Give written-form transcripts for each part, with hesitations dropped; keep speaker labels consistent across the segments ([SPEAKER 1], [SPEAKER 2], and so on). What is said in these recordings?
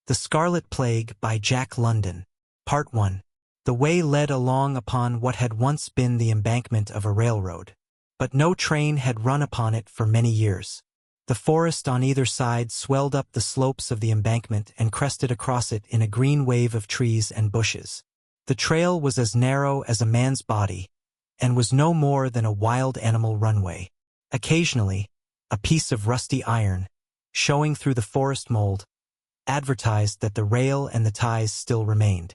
[SPEAKER 1] The Scarlet Plague by Jack London. Part 1. The way led along upon what had once been the embankment of a railroad. But no train had run upon it for many years. The forest on either side swelled up the slopes of the embankment and crested across it in a green wave of trees and bushes. The trail was as narrow as a man's body, and was no more than a wild animal runway. Occasionally, a piece of rusty iron, showing through the forest mold, advertised that the rail and the ties still remained.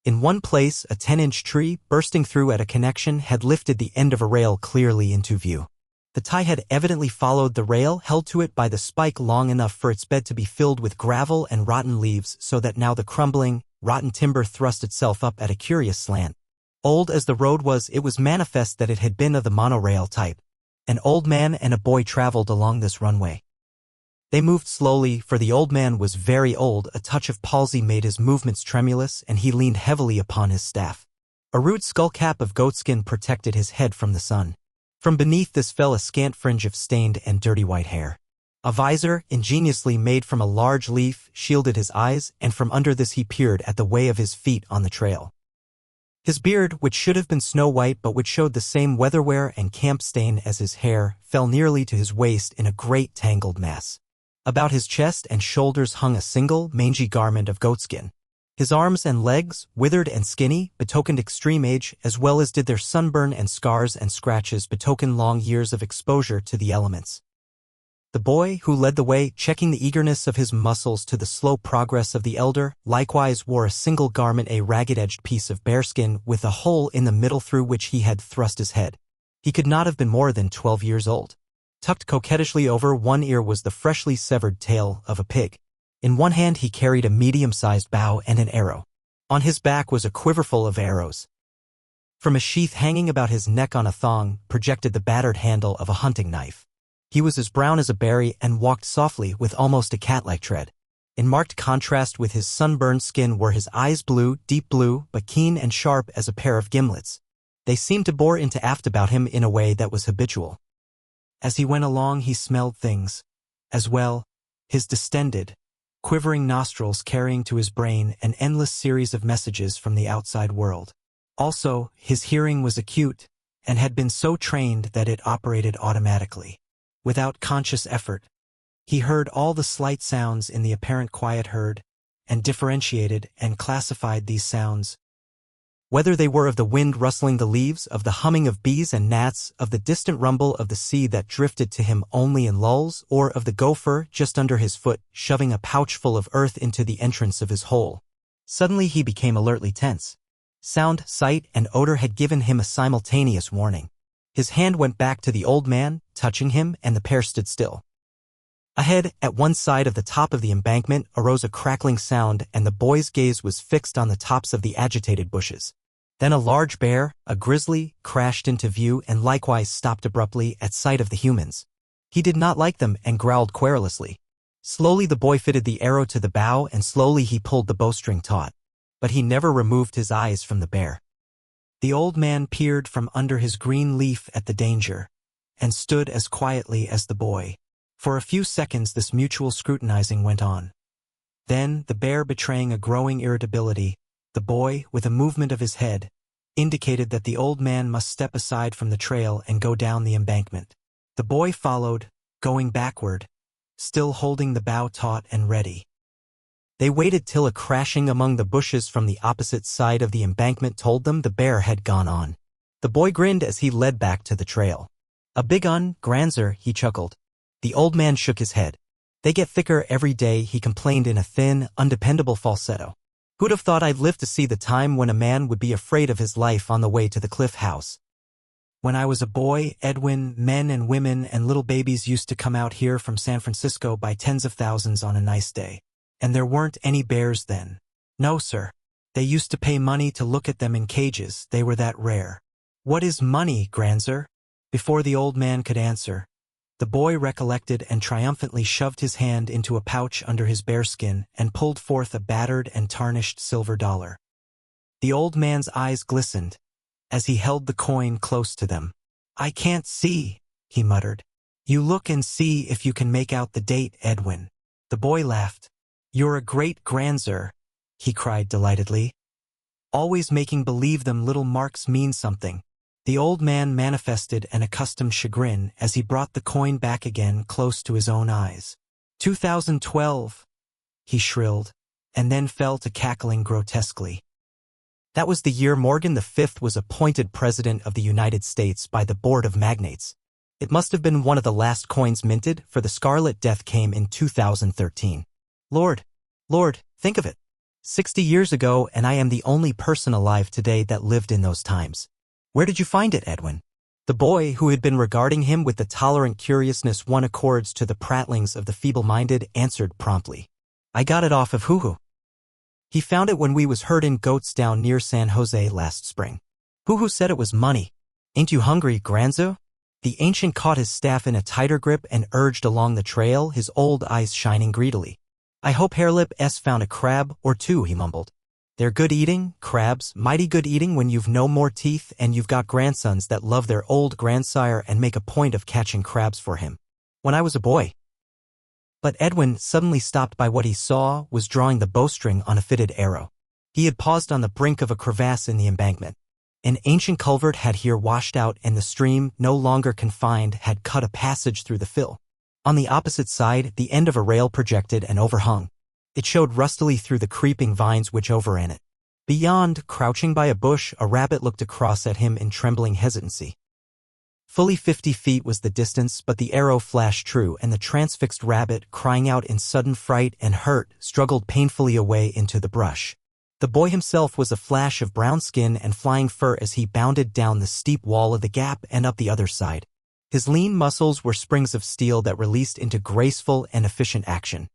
[SPEAKER 1] In one place, a 10-inch tree, bursting through at a connection, had lifted the end of a rail clearly into view. The tie had evidently followed the rail, held to it by the spike long enough for its bed to be filled with gravel and rotten leaves, so that now the crumbling, rotten timber thrust itself up at a curious slant. Old as the road was, it was manifest that it had been of the monorail type. An old man and a boy traveled along this runway. They moved slowly, for the old man was very old. A touch of palsy made his movements tremulous, and he leaned heavily upon his staff. A rude skullcap of goatskin protected his head from the sun. From beneath this fell a scant fringe of stained and dirty white hair. A visor, ingeniously made from a large leaf, shielded his eyes, and from under this he peered at the way of his feet on the trail. His beard, which should have been snow-white but which showed the same weather-wear and camp stain as his hair, fell nearly to his waist in a great tangled mass. About his chest and shoulders hung a single, mangy garment of goatskin. His arms and legs, withered and skinny, betokened extreme age, as well as did their sunburn and scars and scratches betoken long years of exposure to the elements. The boy, who led the way, checking the eagerness of his muscles to the slow progress of the elder, likewise wore a single garment, a ragged-edged piece of bearskin with a hole in the middle through which he had thrust his head. He could not have been more than 12 years old. Tucked coquettishly over one ear was the freshly severed tail of a pig. In one hand he carried a medium-sized bow and an arrow. On his back was a quiverful of arrows. From a sheath hanging about his neck on a thong projected the battered handle of a hunting knife. He was as brown as a berry and walked softly with almost a cat-like tread. In marked contrast with his sunburned skin were his eyes, blue, deep blue, but keen and sharp as a pair of gimlets. They seemed to bore into aft about him in a way that was habitual. As he went along he smelled things, as well, his distended, quivering nostrils carrying to his brain an endless series of messages from the outside world. Also, his hearing was acute, and had been so trained that it operated automatically. Without conscious effort, he heard all the slight sounds in the apparent quiet heard, and differentiated and classified these sounds, whether they were of the wind rustling the leaves, of the humming of bees and gnats, of the distant rumble of the sea that drifted to him only in lulls, or of the gopher just under his foot, shoving a pouch full of earth into the entrance of his hole. Suddenly he became alertly tense. Sound, sight, and odor had given him a simultaneous warning. His hand went back to the old man, touching him, and the pair stood still. Ahead, at one side of the top of the embankment, arose a crackling sound, and the boy's gaze was fixed on the tops of the agitated bushes. Then a large bear, a grizzly, crashed into view and likewise stopped abruptly at sight of the humans. He did not like them and growled querulously. Slowly the boy fitted the arrow to the bow and slowly he pulled the bowstring taut. But he never removed his eyes from the bear. The old man peered from under his green leaf at the danger, and stood as quietly as the boy. For a few seconds this mutual scrutinizing went on. Then, the bear betraying a growing irritability, the boy, with a movement of his head, indicated that the old man must step aside from the trail and go down the embankment. The boy followed, going backward, still holding the bow taut and ready. They waited till a crashing among the bushes from the opposite side of the embankment told them the bear had gone on. The boy grinned as he led back to the trail. "A big un, Granzer," he chuckled. The old man shook his head. "They get thicker every day," he complained in a thin, undependable falsetto. "Who'd have thought I'd live to see the time when a man would be afraid of his life on the way to the cliff house? When I was a boy, Edwin, men and women and little babies used to come out here from San Francisco by tens of thousands on a nice day. And there weren't any bears then. No, sir. They used to pay money to look at them in cages, they were that rare." "What is money, Granzer?" Before the old man could answer, the boy recollected and triumphantly shoved his hand into a pouch under his bearskin and pulled forth a battered and tarnished silver dollar. The old man's eyes glistened as he held the coin close to them. "I can't see," he muttered. "You look and see if you can make out the date, Edwin." The boy laughed. "You're a great grandsir," he cried delightedly. "Always making believe them little marks mean something." The old man manifested an accustomed chagrin as he brought the coin back again close to his own eyes. 2012, he shrilled, and then fell to cackling grotesquely. That was the year Morgan V was appointed President of the United States by the Board of Magnates. It must have been one of the last coins minted, for the Scarlet death came in 2013. Lord, think of it. 60 years ago, and I am the only person alive today that lived in those times. Where did you find it, Edwin? The boy, who had been regarding him with the tolerant curiousness one accords to the prattlings of the feeble-minded, answered promptly. I got it off of Hoo-Hoo. He found it when we was herding goats down near San Jose last spring. Hoo-Hoo said it was money. Ain't you hungry, Granzo? The ancient caught his staff in a tighter grip and urged along the trail, his old eyes shining greedily. I hope Hairlip found a crab or two, he mumbled. They're good eating, crabs, mighty good eating when you've no more teeth and you've got grandsons that love their old grandsire and make a point of catching crabs for him. When I was a boy. But Edwin, suddenly stopped by what he saw, was drawing the bowstring on a fitted arrow. He had paused on the brink of a crevasse in the embankment. An ancient culvert had here washed out and the stream, no longer confined, had cut a passage through the fill. On the opposite side, the end of a rail projected and overhung. It showed rustily through the creeping vines which overran it. Beyond, crouching by a bush, a rabbit looked across at him in trembling hesitancy. Fully 50 feet was the distance, but the arrow flashed true, and the transfixed rabbit, crying out in sudden fright and hurt, struggled painfully away into the brush. The boy himself was a flash of brown skin and flying fur as he bounded down the steep wall of the gap and up the other side. His lean muscles were springs of steel that released into graceful and efficient action.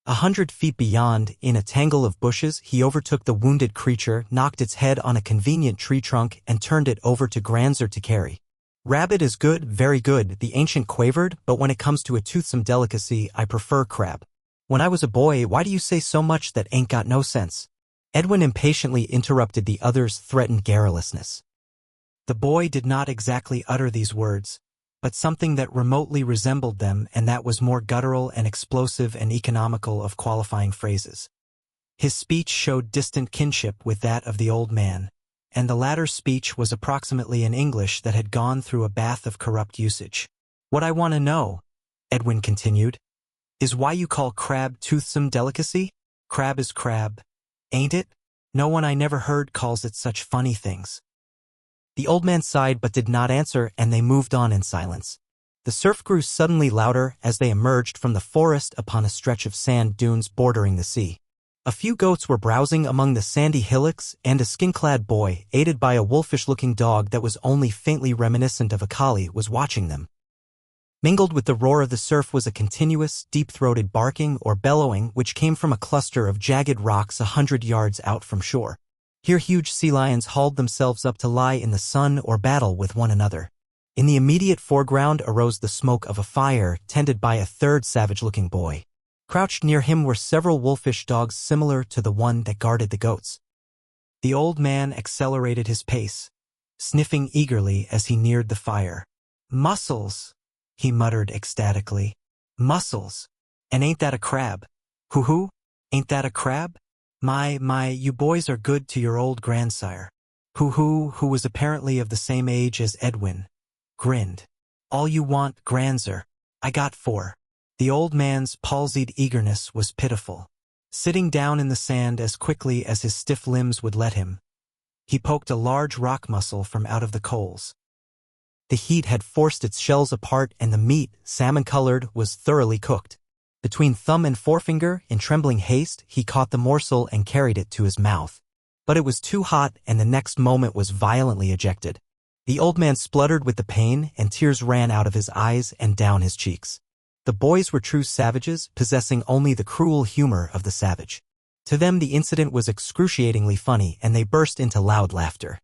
[SPEAKER 1] 100 feet beyond, in a tangle of bushes, he overtook the wounded creature, knocked its head on a convenient tree trunk, and turned it over to Granzer to carry. Rabbit is good, very good, the ancient quavered, but when it comes to a toothsome delicacy, I prefer crab. When I was a boy, why do you say so much that ain't got no sense? Edwin impatiently interrupted the other's threatened garrulousness. The boy did not exactly utter these words, but something that remotely resembled them, and that was more guttural and explosive and economical of qualifying phrases. His speech showed distant kinship with that of the old man, and the latter's speech was approximately an English that had gone through a bath of corrupt usage. What I want to know, Edwin continued, is why you call crab toothsome delicacy? Crab is crab, ain't it? No one I never heard calls it such funny things. The old man sighed but did not answer, and they moved on in silence. The surf grew suddenly louder as they emerged from the forest upon a stretch of sand dunes bordering the sea. A few goats were browsing among the sandy hillocks, and a skin-clad boy, aided by a wolfish-looking dog that was only faintly reminiscent of a collie, was watching them. Mingled with the roar of the surf was a continuous, deep-throated barking or bellowing which came from a cluster of jagged rocks 100 yards out from shore. Here huge sea lions hauled themselves up to lie in the sun or battle with one another. In the immediate foreground arose the smoke of a fire, tended by a third savage-looking boy. Crouched near him were several wolfish dogs similar to the one that guarded the goats. The old man accelerated his pace, sniffing eagerly as he neared the fire. Mussels, he muttered ecstatically. Mussels. And ain't that a crab? Hoo-hoo, ain't that a crab? My, you boys are good to your old grandsire. Hoo-hoo, who was apparently of the same age as Edwin, grinned. All you want, Granzer. I got 4. The old man's palsied eagerness was pitiful. Sitting down in the sand as quickly as his stiff limbs would let him, he poked a large rock mussel from out of the coals. The heat had forced its shells apart, and the meat, salmon-colored, was thoroughly cooked. Between thumb and forefinger, in trembling haste, he caught the morsel and carried it to his mouth. But it was too hot, and the next moment was violently ejected. The old man spluttered with the pain, and tears ran out of his eyes and down his cheeks. The boys were true savages, possessing only the cruel humor of the savage. To them the incident was excruciatingly funny, and they burst into loud laughter.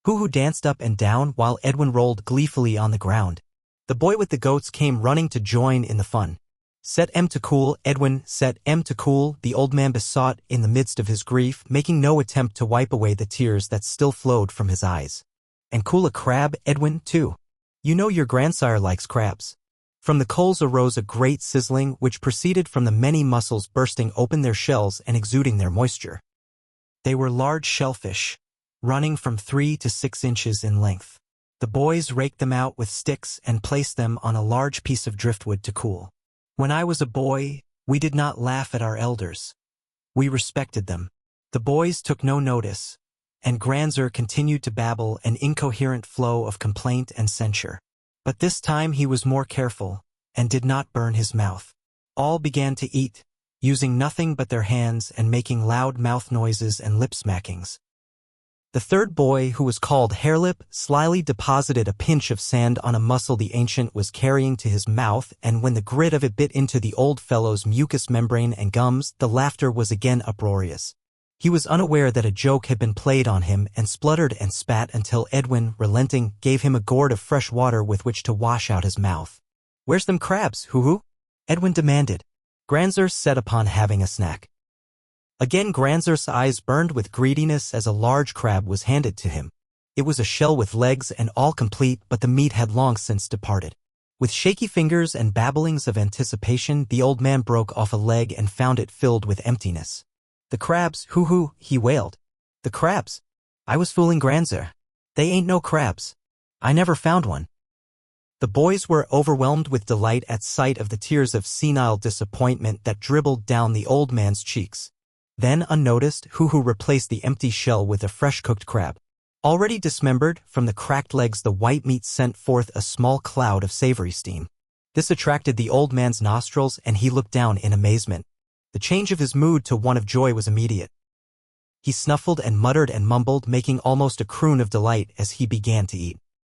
[SPEAKER 1] Hoo-Hoo danced up and down while Edwin rolled gleefully on the ground. The boy with the goats came running to join in the fun. Set em to cool, Edwin, set em to cool, the old man besought in the midst of his grief, making no attempt to wipe away the tears that still flowed from his eyes. And cool a crab, Edwin, too. You know your grandsire likes crabs. From the coals arose a great sizzling which proceeded from the many mussels bursting open their shells and exuding their moisture. They were large shellfish, running from 3 to 6 inches in length. The boys raked them out with sticks and placed them on a large piece of driftwood to cool. When I was a boy, we did not laugh at our elders. We respected them. The boys took no notice, and Granzer continued to babble an incoherent flow of complaint and censure. But this time he was more careful, and did not burn his mouth. All began to eat, using nothing but their hands and making loud mouth noises and lip smackings. The third boy, who was called Harelip, slyly deposited a pinch of sand on a mussel the ancient was carrying to his mouth, and when the grit of it bit into the old fellow's mucous membrane and gums, the laughter was again uproarious. He was unaware that a joke had been played on him and spluttered and spat until Edwin, relenting, gave him a gourd of fresh water with which to wash out his mouth. "Where's them crabs, hoo-hoo?" Edwin demanded. Granzer set upon having a snack. Again Granzer's eyes burned with greediness as a large crab was handed to him. It was a shell with legs and all complete, but the meat had long since departed. With shaky fingers and babblings of anticipation, the old man broke off a leg and found it filled with emptiness. "The crabs, hoo-hoo," he wailed. "The crabs. I was fooling Granzer. They ain't no crabs. I never found one." The boys were overwhelmed with delight at sight of the tears of senile disappointment that dribbled down the old man's cheeks. Then, unnoticed, Hoo-Hoo replaced the empty shell with a fresh-cooked crab. Already dismembered, from the cracked legs the white meat sent forth a small cloud of savory steam. This attracted the old man's nostrils, and he looked down in amazement. The change of his mood to one of joy was immediate. He snuffled and muttered and mumbled, making almost a croon of delight as he began to eat.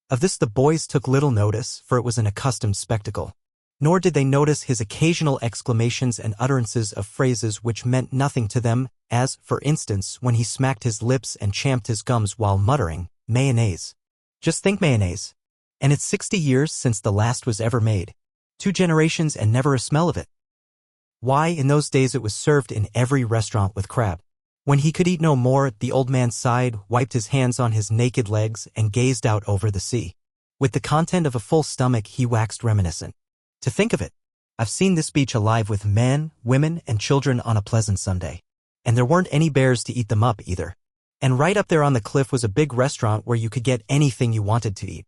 [SPEAKER 1] Of this the boys took little notice, for it was an accustomed spectacle. Nor did they notice his occasional exclamations and utterances of phrases which meant nothing to them, as, for instance, when he smacked his lips and champed his gums while muttering, "Mayonnaise. Just think mayonnaise. And it's 60 years since the last was ever made. 2 generations and never a smell of it." Why, in those days it was served in every restaurant with crab. When he could eat no more, the old man sighed, wiped his hands on his naked legs, and gazed out over the sea. With the content of a full stomach, he waxed reminiscent. "To think of it, I've seen this beach alive with men, women, and children on a pleasant Sunday. And there weren't any bears to eat them up either. And right up there on the cliff was a big restaurant where you could get anything you wanted to eat.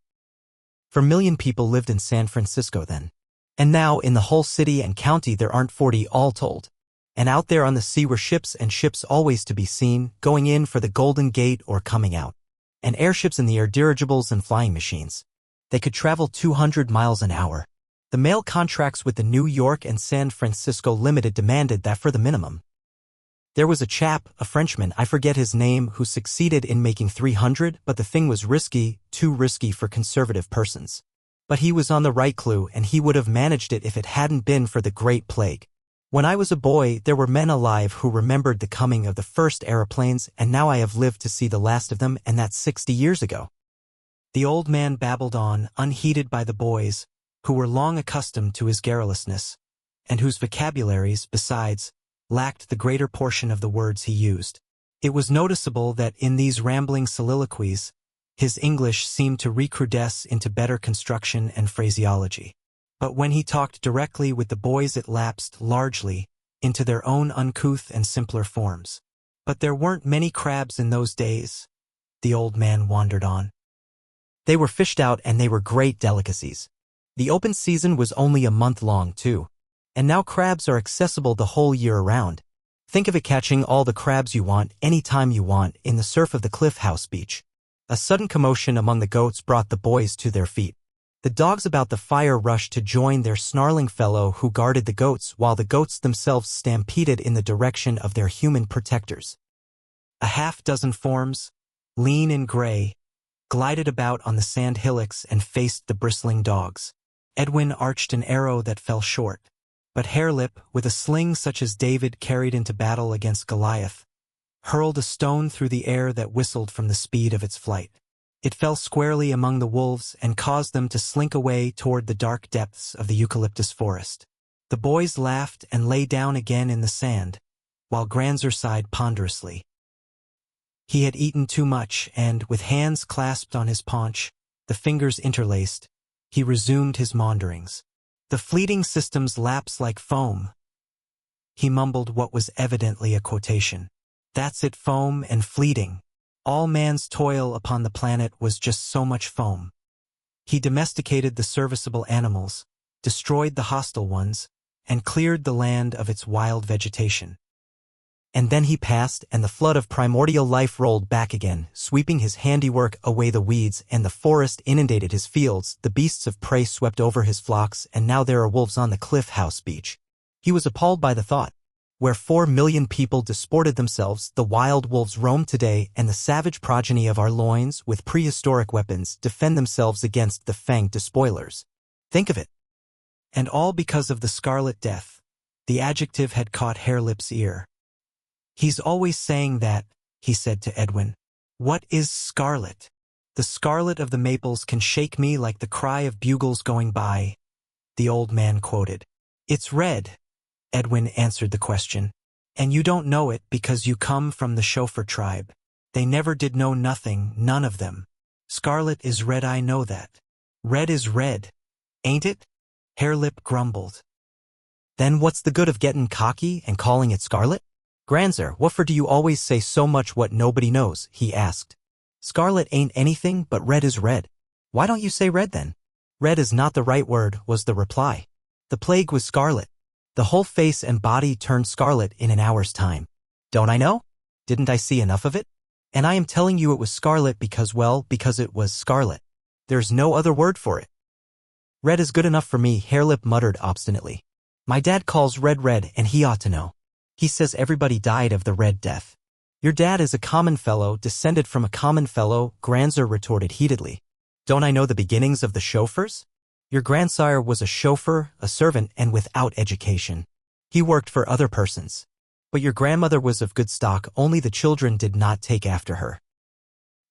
[SPEAKER 1] 4 million people lived in San Francisco then. And now, in the whole city and county, there aren't 40 all told. And out there on the sea were ships and ships always to be seen, going in for the Golden Gate or coming out. And airships in the air, dirigibles and flying machines. They could travel 200 miles an hour. The mail contracts with the New York and San Francisco Limited demanded that for the minimum. There was a chap, a Frenchman, I forget his name, who succeeded in making 300, but the thing was risky, too risky for conservative persons. But he was on the right clue, and he would have managed it if it hadn't been for the Great Plague. When I was a boy, there were men alive who remembered the coming of the first aeroplanes, and now I have lived to see the last of them, and that's 60 years ago. The old man babbled on, unheeded by the boys, who were long accustomed to his garrulousness, and whose vocabularies, besides, lacked the greater portion of the words he used. It was noticeable that in these rambling soliloquies, his English seemed to recrudesce into better construction and phraseology. But when he talked directly with the boys it lapsed, largely, into their own uncouth and simpler forms. But there weren't many crabs in those days, the old man wandered on. They were fished out and they were great delicacies. The open season was only a month long, too. And now crabs are accessible the whole year around. Think of it, catching all the crabs you want, any time you want, in the surf of the Cliff House Beach. A sudden commotion among the goats brought the boys to their feet. The dogs about the fire rushed to join their snarling fellow who guarded the goats, while the goats themselves stampeded in the direction of their human protectors. A half-dozen forms, lean and gray, glided about on the sand hillocks and faced the bristling dogs. Edwin arched an arrow that fell short. But Harelip, with a sling such as David carried into battle against Goliath, hurled a stone through the air that whistled from the speed of its flight. It fell squarely among the wolves and caused them to slink away toward the dark depths of the eucalyptus forest. The boys laughed and lay down again in the sand, while Granzer sighed ponderously. He had eaten too much, and, with hands clasped on his paunch, the fingers interlaced, he resumed his maunderings. The fleeting systems lapse like foam. He mumbled what was evidently a quotation. That's it, foam and fleeting. All man's toil upon the planet was just so much foam. He domesticated the serviceable animals, destroyed the hostile ones, and cleared the land of its wild vegetation. And then he passed, and the flood of primordial life rolled back again, sweeping his handiwork away. The weeds and the forest inundated his fields, the beasts of prey swept over his flocks, and now there are wolves on the Cliff House beach. He was appalled by the thought. Where 4 million people disported themselves, the wild wolves roam today, and the savage progeny of our loins, with prehistoric weapons, defend themselves against the fanged despoilers. Think of it. And all because of the Scarlet Death. The adjective had caught Harelip's ear. He's always saying that, he said to Edwin. What is scarlet? The scarlet of the maples can shake me like the cry of bugles going by, the old man quoted. It's red, Edwin answered the question. And you don't know it because you come from the chauffeur tribe. They never did know nothing, none of them. Scarlet is red, I know that. Red is red, ain't it? Harelip grumbled. Then what's the good of getting cocky and calling it scarlet? Granzer, what for do you always say so much what nobody knows? He asked. Scarlet ain't anything but red is red. Why don't you say red then? Red is not the right word, was the reply. The plague was scarlet. The whole face and body turned scarlet in an hour's time. Don't I know? Didn't I see enough of it? And I am telling you it was scarlet because, well, because it was scarlet. There's no other word for it. Red is good enough for me, Harelip muttered obstinately. My dad calls red red, and he ought to know. He says everybody died of the Red Death. Your dad is a common fellow, descended from a common fellow, Granzer retorted heatedly. Don't I know the beginnings of the chauffeurs? Your grandsire was a chauffeur, a servant, and without education. He worked for other persons. But your grandmother was of good stock, only the children did not take after her.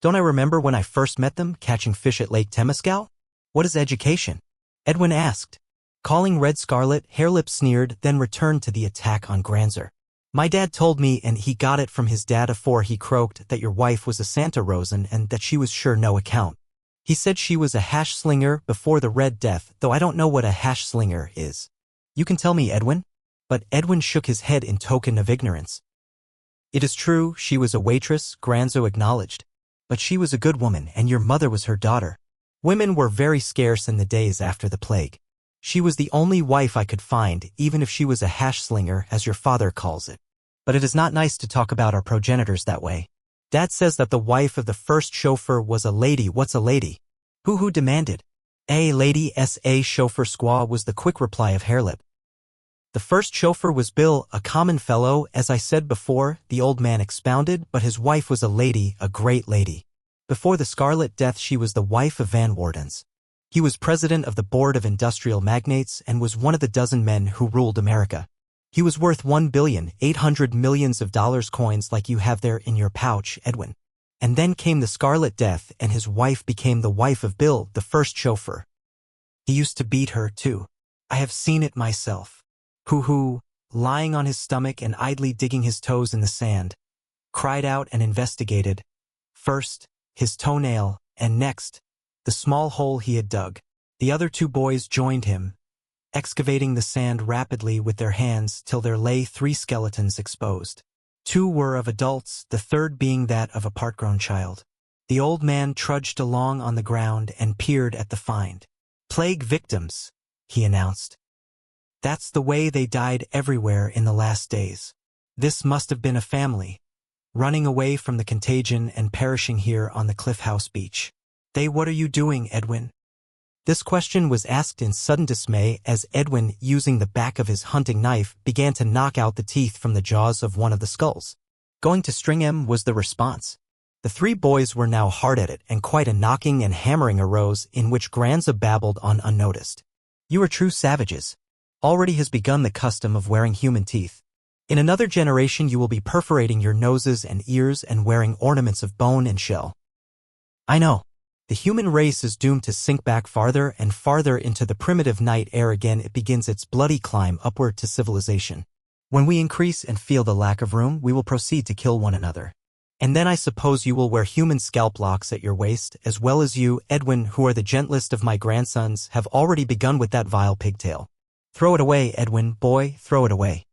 [SPEAKER 1] Don't I remember when I first met them, catching fish at Lake Temescal? What is education? Edwin asked. Calling red scarlet, Harelip sneered, then returned to the attack on Granzer. My dad told me, and he got it from his dad afore he croaked, that your wife was a Santa Rosan and that she was sure no account. He said she was a hash slinger before the Red Death, though I don't know what a hash slinger is. You can tell me, Edwin? But Edwin shook his head in token of ignorance. It is true, she was a waitress, Granzo acknowledged. But she was a good woman, and your mother was her daughter. Women were very scarce in the days after the plague. She was the only wife I could find, even if she was a hash slinger, as your father calls it. But it is not nice to talk about our progenitors that way. Dad says that the wife of the first chauffeur was a lady. What's a lady? Who demanded. A lady, S.A. chauffeur squaw, was the quick reply of Harelip. The first chauffeur was Bill, a common fellow, as I said before, the old man expounded, but his wife was a lady, a great lady. Before the Scarlet Death she was the wife of Van Wardens. He was president of the Board of Industrial Magnates and was one of the dozen men who ruled America. He was worth $1,800,000,000 coins like you have there in your pouch, Edwin. And then came the Scarlet Death and his wife became the wife of Bill, the first chauffeur. He used to beat her, too. I have seen it myself. Who, lying on his stomach and idly digging his toes in the sand, cried out and investigated. First, his toenail, and next, the small hole he had dug. The other 2 boys joined him, excavating the sand rapidly with their hands till there lay 3 skeletons exposed. 2 were of adults, the third being that of a part-grown child. The old man trudged along on the ground and peered at the find. Plague victims, he announced. That's the way they died everywhere in the last days. This must have been a family, running away from the contagion and perishing here on the Cliff House beach. What are you doing, Edwin? This question was asked in sudden dismay as Edwin, using the back of his hunting knife, began to knock out the teeth from the jaws of one of the skulls. Going to string him, was the response. The 3 boys were now hard at it, and quite a knocking and hammering arose, in which Granza babbled on unnoticed. You are true savages. Already has begun the custom of wearing human teeth. In another generation you will be perforating your noses and ears and wearing ornaments of bone and shell. I know. The human race is doomed to sink back farther and farther into the primitive night ere again it begins its bloody climb upward to civilization. When we increase and feel the lack of room, we will proceed to kill one another. And then I suppose you will wear human scalp locks at your waist, as well as you, Edwin, who are the gentlest of my grandsons, have already begun with that vile pigtail. Throw it away, Edwin, boy, throw it away.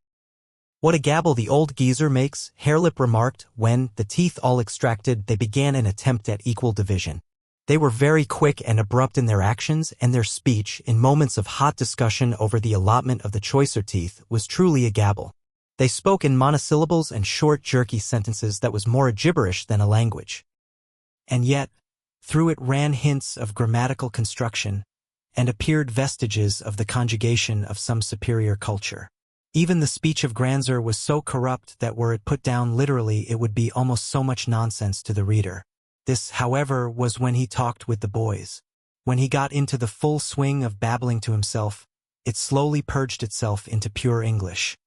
[SPEAKER 1] What a gabble the old geezer makes, Harelip remarked, when, the teeth all extracted, they began an attempt at equal division. They were very quick and abrupt in their actions, and their speech, in moments of hot discussion over the allotment of the choicer teeth, was truly a gabble. They spoke in monosyllables and short, jerky sentences that was more a gibberish than a language. And yet, through it ran hints of grammatical construction, and appeared vestiges of the conjugation of some superior culture. Even the speech of Granzer was so corrupt that were it put down literally it would be almost so much nonsense to the reader. This, however, was when he talked with the boys. When he got into the full swing of babbling to himself, it slowly purged itself into pure English.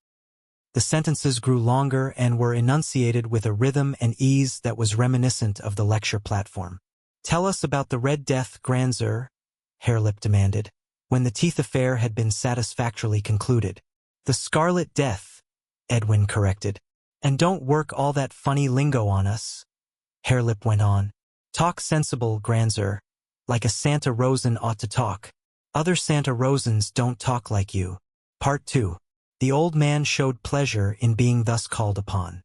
[SPEAKER 1] The sentences grew longer and were enunciated with a rhythm and ease that was reminiscent of the lecture platform. "Tell us about the Red Death, Granzer," Harelip demanded, when the teeth affair had been satisfactorily concluded. "The Scarlet Death," Edwin corrected. "And don't work all that funny lingo on us," Harelip went on. "Talk sensible, Granzer, like a Santa Rosen ought to talk. Other Santa Rosens don't talk like you." Part 2. The old man showed pleasure in being thus called upon.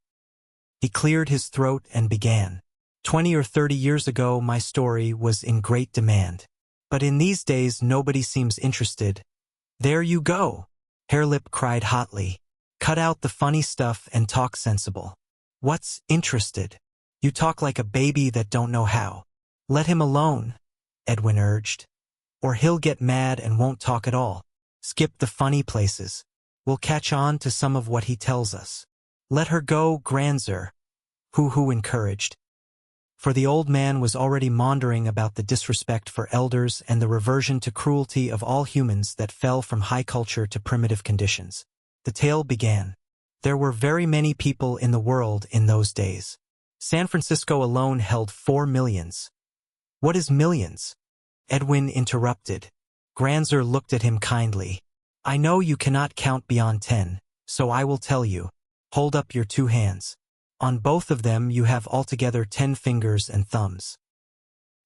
[SPEAKER 1] He cleared his throat and began. 20 or 30 years ago my story was in great demand. But in these days nobody seems interested. "There you go," Harelip cried hotly. "Cut out the funny stuff and talk sensible. What's interested? You talk like a baby that don't know how." "Let him alone," Edwin urged. "Or he'll get mad and won't talk at all. Skip the funny places. We'll catch on to some of what he tells us." "Let her go, Granzer," Hoo encouraged. For the old man was already maundering about the disrespect for elders and the reversion to cruelty of all humans that fell from high culture to primitive conditions. The tale began. There were very many people in the world in those days. San Francisco alone held 4 millions. "What is millions?" Edwin interrupted. Granzer looked at him kindly. "I know you cannot count beyond 10, so I will tell you. Hold up your 2 hands. On both of them you have altogether 10 fingers and thumbs."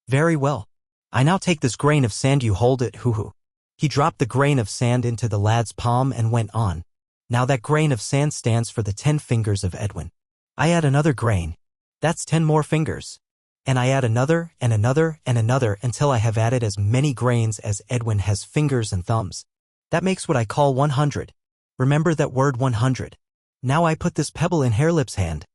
[SPEAKER 1] "Very well. I now take this grain of sand, you hold it, hoo." He dropped the grain of sand into the lad's palm and went on. "Now that grain of sand stands for the 10 fingers of Edwin. I add another grain. That's 10 more fingers. And I add another and another and another until I have added as many grains as Edwin has fingers and thumbs. That makes what I call 100. Remember that word 100. Now I put this pebble in Harelip's hand.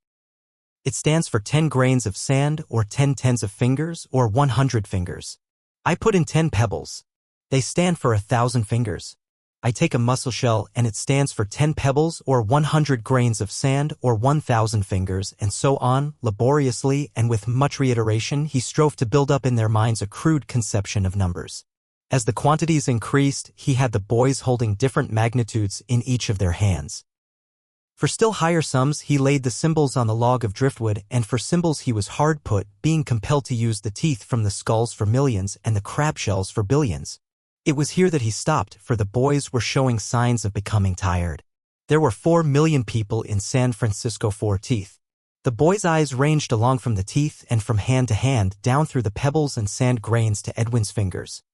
[SPEAKER 1] It stands for 10 grains of sand, or 10 tens of fingers, or 100 fingers. I put in 10 pebbles. They stand for 1,000 fingers. I take a mussel shell and it stands for 10 pebbles, or 100 grains of sand, or 1,000 fingers, and so on. Laboriously and with much reiteration he strove to build up in their minds a crude conception of numbers. As the quantities increased, he had the boys holding different magnitudes in each of their hands. For still higher sums he laid the symbols on the log of driftwood, and for symbols he was hard put, being compelled to use the teeth from the skulls for millions and the crab shells for billions. It was here that he stopped, for the boys were showing signs of becoming tired. There were 4 million people in San Francisco. 4 teeth. The boys' eyes ranged along from the teeth and from hand to hand, down through the pebbles and sand grains to Edwin's fingers.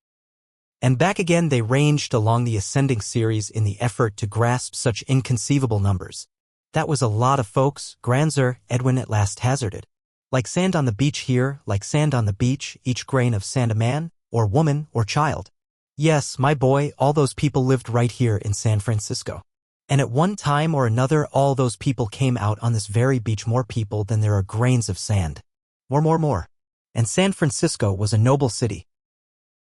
[SPEAKER 1] And back again they ranged along the ascending series in the effort to grasp such inconceivable numbers. "That was a lot of folks, Granzer," Edwin at last hazarded. "Like sand on the beach here, like sand on the beach, each grain of sand a man, or woman, or child." "Yes, my boy, all those people lived right here in San Francisco. And at one time or another all those people came out on this very beach, more people than there are grains of sand. More. And San Francisco was a noble city.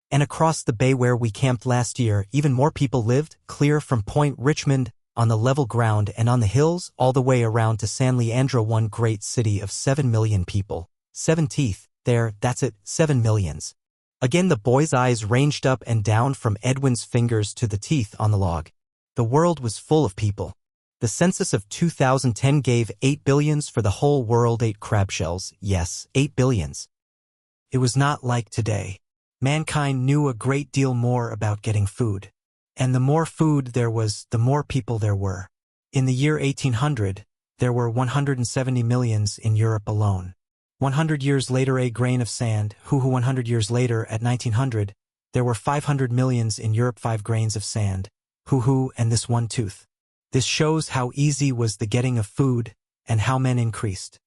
[SPEAKER 1] And across the bay where we camped last year, even more people lived, clear from Point Richmond, on the level ground and on the hills, all the way around to San Leandro, one great city of 7 million people. 7 teeth, there, that's it, 7 millions. Again the boy's eyes ranged up and down from Edwin's fingers to the teeth on the log. The world was full of people. The census of 2010 gave 8 billions for the whole world, 8 crab shells, yes, 8 billions. It was not like today. Mankind knew a great deal more about getting food. And the more food there was, the more people there were. In the year 1800, there were 170 millions in Europe alone. 100 years later, a grain of sand, 100 years later, at 1900, there were 500 millions in Europe, 5 grains of sand, and this one tooth. This shows how easy was the getting of food, and how men increased.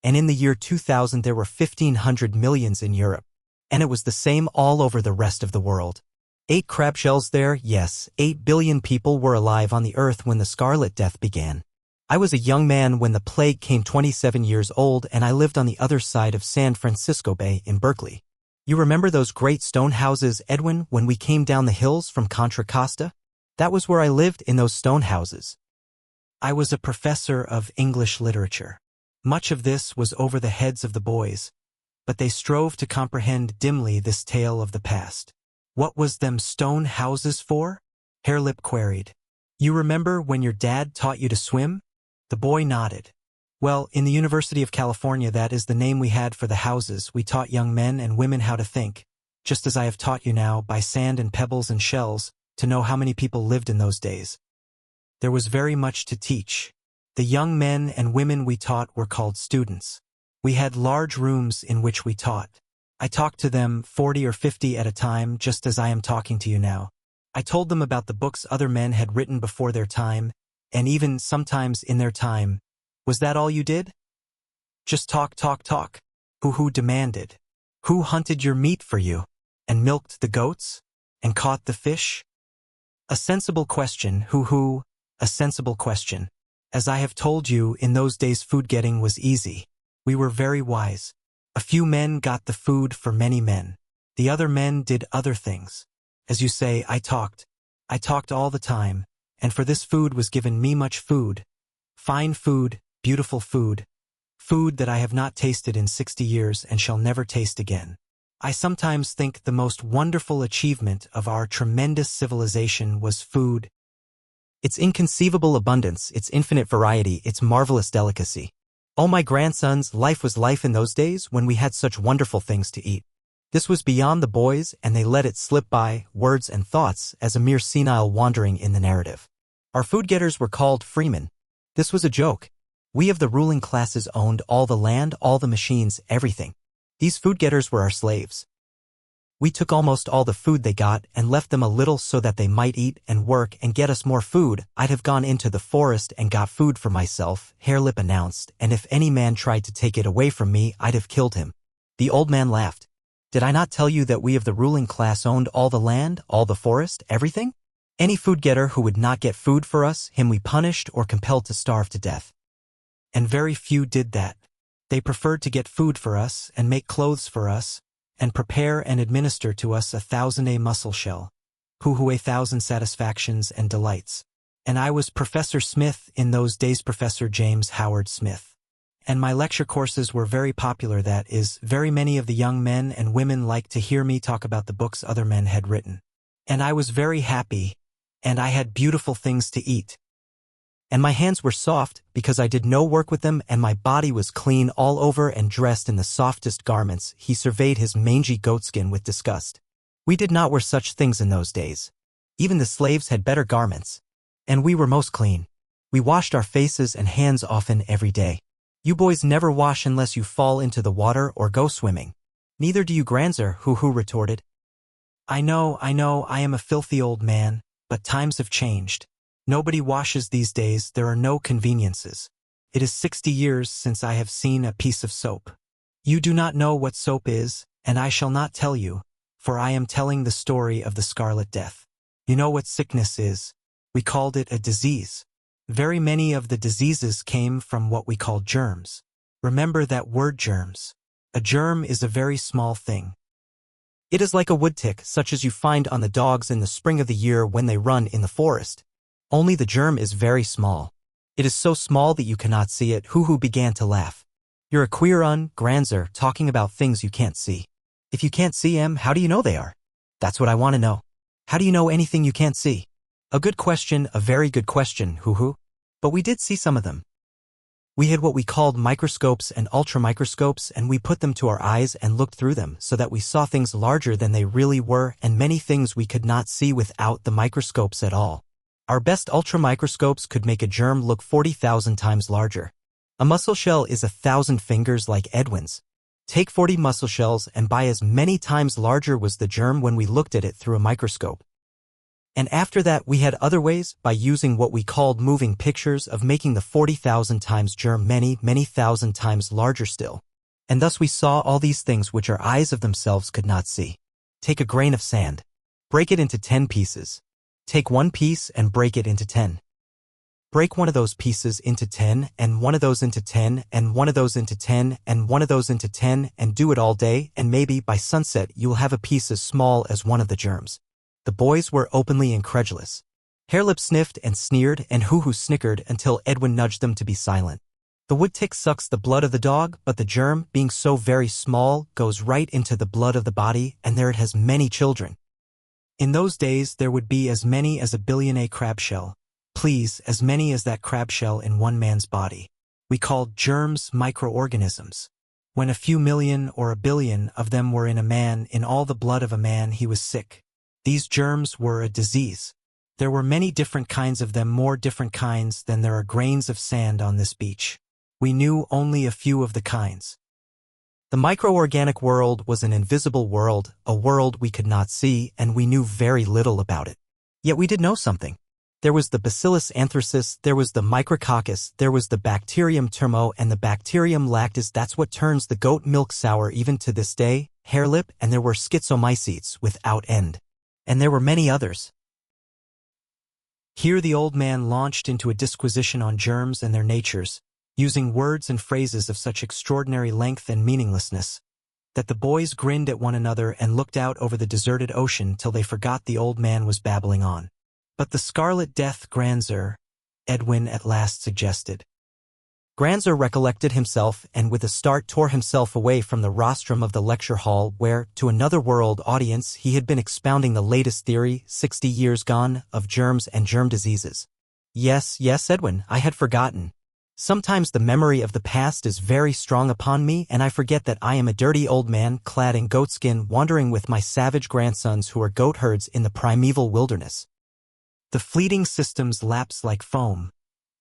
[SPEAKER 1] And in the year 2000 there were 1,500 millions in Europe. And it was the same all over the rest of the world. 8 crab shells there, yes, 8 billion people were alive on the earth when the Scarlet Death began. I was a young man when the plague came, 27 years old, and I lived on the other side of San Francisco Bay in Berkeley. You remember those great stone houses, Edwin, when we came down the hills from Contra Costa? That was where I lived, in those stone houses. I was a professor of English literature. Much of this was over the heads of the boys, but they strove to comprehend dimly this tale of the past. What was them stone houses for? Hairlip queried. You remember when your dad taught you to swim? The boy nodded. Well, in the University of California, that is the name we had for the houses. We taught young men and women how to think, just as I have taught you now, by sand and pebbles and shells, to know how many people lived in those days. There was very much to teach. The young men and women we taught were called students. We had large rooms in which we taught. I talked to them 40 or 50 at a time, just as I am talking to you now. I told them about the books other men had written before their time, and even sometimes in their time. Was that all you did? Just talk, talk, talk. Who demanded? Who hunted your meat for you? And milked the goats? And caught the fish? A sensible question, a sensible question. As I have told you, in those days food getting was easy. We were very wise. A few men got the food for many men. The other men did other things. As you say, I talked. I talked all the time, and for this food was given me much food. Fine food, beautiful food. Food that I have not tasted in 60 years and shall never taste again. I sometimes think the most wonderful achievement of our tremendous civilization was food. Its inconceivable abundance, its infinite variety, its marvelous delicacy. Oh, my grandsons, life was life in those days when we had such wonderful things to eat. This was beyond the boys, and they let it slip by, words and thoughts, as a mere senile wandering in the narrative. Our food-getters were called freemen. This was a joke. We of the ruling classes owned all the land, all the machines, everything. These food-getters were our slaves. We took almost all the food they got and left them a little so that they might eat and work and get us more food. I'd have gone into the forest and got food for myself, Hairlip announced, and if any man tried to take it away from me, I'd have killed him. The old man laughed. Did I not tell you that we of the ruling class owned all the land, all the forest, everything? Any food-getter who would not get food for us, him we punished or compelled to starve to death. And very few did that. They preferred to get food for us and make clothes for us, and prepare and administer to us 1,000 a mussel shell, 1,000 satisfactions and delights. And I was Professor Smith in those days, Professor James Howard Smith. And my lecture courses were very popular, that is, very many of the young men and women liked to hear me talk about the books other men had written. And I was very happy, and I had beautiful things to eat. And my hands were soft, because I did no work with them, and my body was clean all over and dressed in the softest garments. He surveyed his mangy goatskin with disgust. We did not wear such things in those days. Even the slaves had better garments. And we were most clean. We washed our faces and hands often every day. You boys never wash unless you fall into the water or go swimming. Neither do you, Granzer, retorted. I know, I am a filthy old man, but times have changed. Nobody washes these days, there are no conveniences. It is 60 years since I have seen a piece of soap. You do not know what soap is, and I shall not tell you, for I am telling the story of the Scarlet Death. You know what sickness is. We called it a disease. Very many of the diseases came from what we call germs. Remember that word, germs. A germ is a very small thing. It is like a wood tick, such as you find on the dogs in the spring of the year when they run in the forest. Only the germ is very small. It is so small that you cannot see it. Began to laugh. You're a queer Granzer, talking about things you can't see. If you can't see 'em, how do you know they are? That's what I want to know. How do you know anything you can't see? A good question, a very good question, But we did see some of them. We had what we called microscopes and ultramicroscopes, and we put them to our eyes and looked through them so that we saw things larger than they really were, and many things we could not see without the microscopes at all. Our best ultramicroscopes could make a germ look 40,000 times larger. A mussel shell is 1,000 fingers like Edwin's. Take 40 mussel shells and by as many times larger was the germ when we looked at it through a microscope. And after that we had other ways, by using what we called moving pictures, of making the 40,000 times germ many, many thousand times larger still. And thus we saw all these things which our eyes of themselves could not see. Take a grain of sand. Break it into 10 pieces. Take one piece and break it into 10. Break one of those pieces into 10, and one of those into 10, and one of those into 10, and one of those into 10, and do it all day, and maybe by sunset you will have a piece as small as one of the germs. The boys were openly incredulous. Harelip sniffed and sneered, and Hoo-Hoo snickered until Edwin nudged them to be silent. The wood-tick sucks the blood of the dog, but the germ, being so very small, goes right into the blood of the body, and there it has many children. In those days there would be as many as 1 billion crab shell. Please, as many as that crab shell in one man's body. We called germs microorganisms. When a few million or 1 billion of them were in a man, in all the blood of a man, he was sick. These germs were a disease. There were many different kinds of them, more different kinds than there are grains of sand on this beach. We knew only a few of the kinds. The microorganic world was an invisible world, a world we could not see, and we knew very little about it. Yet we did know something. There was the Bacillus anthracis, there was the Micrococcus, there was the Bacterium termo, and the Bacterium lactis. That's what turns the goat milk sour even to this day, Harelip, and there were schizomycetes without end. And there were many others. Here the old man launched into a disquisition on germs and their natures, using words and phrases of such extraordinary length and meaninglessness, that the boys grinned at one another and looked out over the deserted ocean till they forgot the old man was babbling on. But the Scarlet Death, Granzer, Edwin at last suggested. Granzer recollected himself and with a start tore himself away from the rostrum of the lecture hall where, to another world audience, he had been expounding the latest theory, 60 years gone, of germs and germ diseases. Yes, Edwin, I had forgotten. Sometimes the memory of the past is very strong upon me, and I forget that I am a dirty old man clad in goatskin wandering with my savage grandsons who are goatherds in the primeval wilderness. The fleeting systems lapse like foam,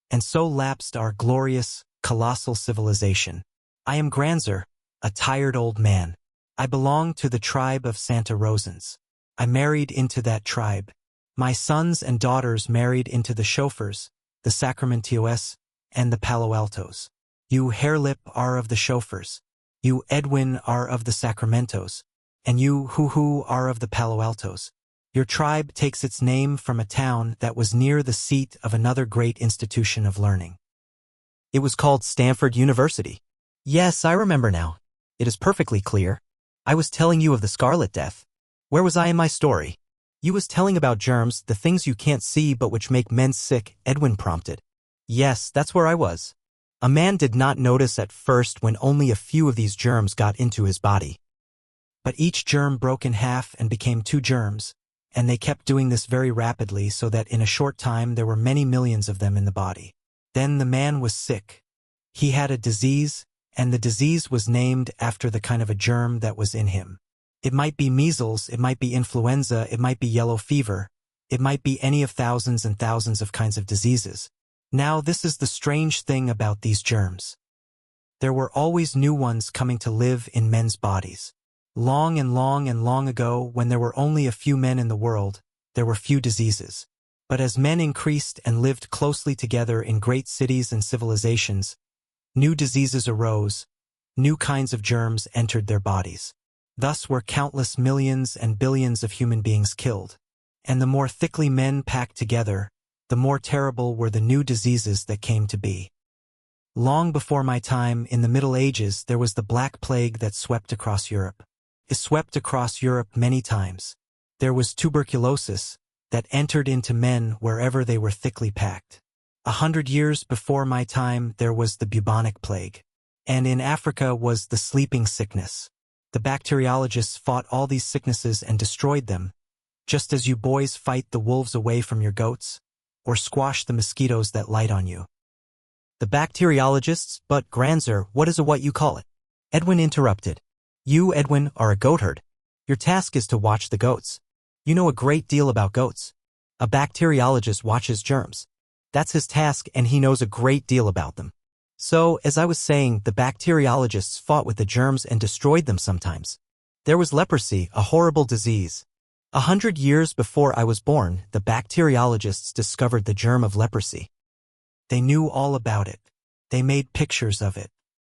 [SPEAKER 1] and so lapsed our glorious, colossal civilization. I am Granzer, a tired old man. I belong to the tribe of Santa Rosans. I married into that tribe. My sons and daughters married into the chauffeurs, the Sacramentos, and the Palo Altos. You, Harelip, are of the chauffeurs. You, Edwin, are of the Sacramentos. And you, Hoo-Hoo, are of the Palo Altos. Your tribe takes its name from a town that was near the seat of another great institution of learning. It was called Stanford University. Yes, I remember now. It is perfectly clear. I was telling you of the Scarlet Death. Where was I in my story? You was telling about germs, the things you can't see but which make men sick, Edwin prompted. Yes, that's where I was. A man did not notice at first when only a few of these germs got into his body. But each germ broke in half and became 2 germs, and they kept doing this very rapidly so that in a short time there were many millions of them in the body. Then the man was sick. He had a disease, and the disease was named after the kind of a germ that was in him. It might be measles, it might be influenza, it might be yellow fever, it might be any of thousands and thousands of kinds of diseases. Now this is the strange thing about these germs. There were always new ones coming to live in men's bodies. Long and long and long ago, when there were only a few men in the world, there were few diseases. But as men increased and lived closely together in great cities and civilizations, new diseases arose, new kinds of germs entered their bodies. Thus were countless millions and billions of human beings killed. And the more thickly men packed together, the more terrible were the new diseases that came to be. Long before my time, in the Middle Ages, there was the Black Plague that swept across Europe. It swept across Europe many times. There was tuberculosis that entered into men wherever they were thickly packed. 100 years before my time, there was the bubonic plague. And in Africa was the sleeping sickness. The bacteriologists fought all these sicknesses and destroyed them, just as you boys fight the wolves away from your goats, or squash the mosquitoes that light on you. The bacteriologists, but Granzer, what is what you call it? Edwin interrupted. You, Edwin, are a goatherd. Your task is to watch the goats. You know a great deal about goats. A bacteriologist watches germs. That's his task, and he knows a great deal about them. So, as I was saying, the bacteriologists fought with the germs and destroyed them sometimes. There was leprosy, a horrible disease. 100 years before I was born, the bacteriologists discovered the germ of leprosy. They knew all about it. They made pictures of it.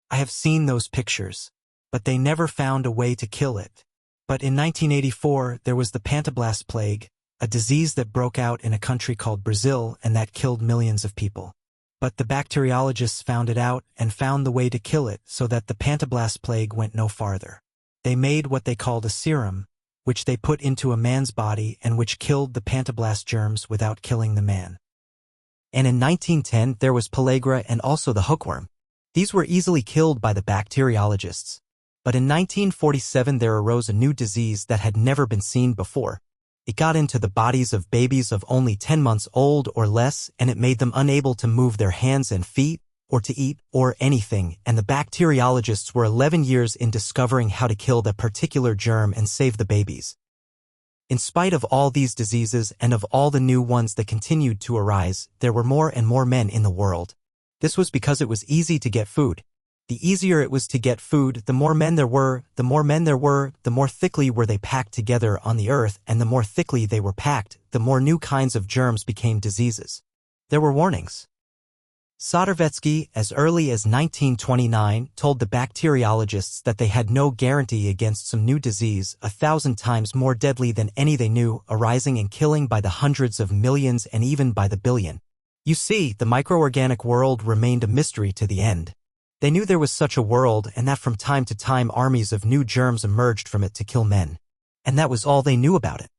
[SPEAKER 1] I have seen those pictures. But they never found a way to kill it. But in 1984, there was the Pantoblast Plague, a disease that broke out in a country called Brazil and that killed millions of people. But the bacteriologists found it out and found the way to kill it so that the Pantoblast Plague went no farther. They made what they called a serum, which they put into a man's body and which killed the Pantoblast germs without killing the man. And in 1910, there was pellagra and also the hookworm. These were easily killed by the bacteriologists. But in 1947, there arose a new disease that had never been seen before. It got into the bodies of babies of only 10 months old or less, and it made them unable to move their hands and feet, or to eat, or anything, and the bacteriologists were 11 years in discovering how to kill that particular germ and save the babies. In spite of all these diseases and of all the new ones that continued to arise, there were more and more men in the world. This was because it was easy to get food. The easier it was to get food, the more men there were, the more thickly were they packed together on the earth, and the more thickly they were packed, the more new kinds of germs became diseases. There were warnings. Sodervetsky, as early as 1929, told the bacteriologists that they had no guarantee against some new disease 1,000 times more deadly than any they knew, arising and killing by the hundreds of millions and even by the billion. You see, the microorganic world remained a mystery to the end. They knew there was such a world and that from time to time armies of new germs emerged from it to kill men. And that was all they knew about it.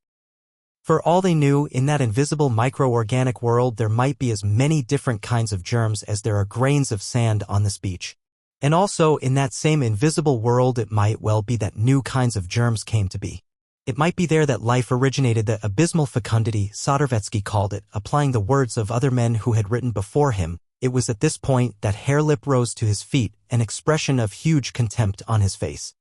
[SPEAKER 1] For all they knew, in that invisible microorganic world there might be as many different kinds of germs as there are grains of sand on this beach. And also, in that same invisible world it might well be that new kinds of germs came to be. It might be there that life originated, the abysmal fecundity, Sodervetsky called it, applying the words of other men who had written before him. It was at this point that Hairlip rose to his feet, an expression of huge contempt on his face.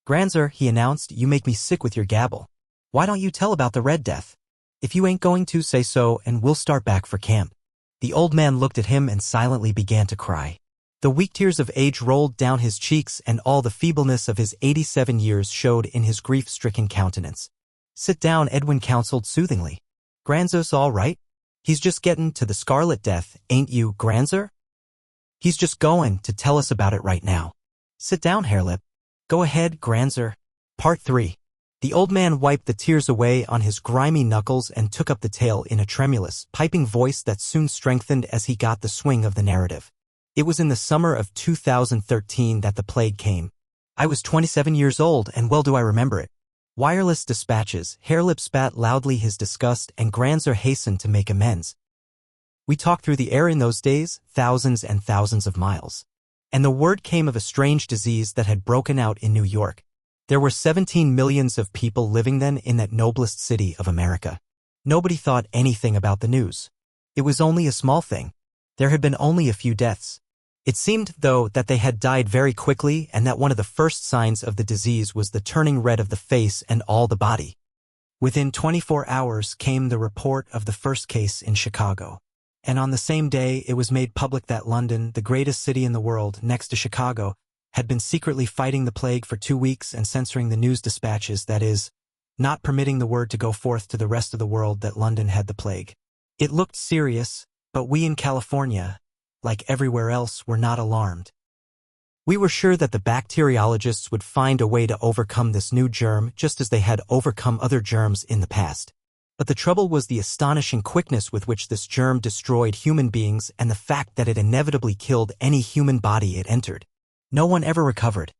[SPEAKER 1] "Granzer," he announced, "you make me sick with your gabble. Why don't you tell about the Red Death? If you ain't going to, say so, and we'll start back for camp." The old man looked at him and silently began to cry. The weak tears of age rolled down his cheeks and all the feebleness of his 87 years showed in his grief-stricken countenance. "Sit down," Edwin counseled soothingly. "Granzer's all right. He's just getting to the Scarlet Death, ain't you, Granzer? He's just going to tell us about it right now. Sit down, Hairlip. Go ahead, Granzer." Part 3. The old man wiped the tears away on his grimy knuckles and took up the tale in a tremulous, piping voice that soon strengthened as he got the swing of the narrative. It was in the summer of 2013 that the plague came. I was 27 years old, and well do I remember it. Wireless dispatches, Hairlip spat loudly his disgust, and Granzer hastened to make amends. "We talked through the air in those days, thousands and thousands of miles. And the word came of a strange disease that had broken out in New York. There were 17 millions of people living then in that noblest city of America. Nobody thought anything about the news. It was only a small thing. There had been only a few deaths. It seemed, though, that they had died very quickly and that one of the first signs of the disease was the turning red of the face and all the body. Within 24 hours came the report of the first case in Chicago. And on the same day it was made public that London, the greatest city in the world next to Chicago, had been secretly fighting the plague for 2 weeks and censoring the news dispatches, that is, not permitting the word to go forth to the rest of the world that London had the plague. It looked serious, but we in California, like everywhere else, were not alarmed. We were sure that the bacteriologists would find a way to overcome this new germ just as they had overcome other germs in the past. But the trouble was the astonishing quickness with which this germ destroyed human beings and the fact that it inevitably killed any human body it entered. No one ever recovered.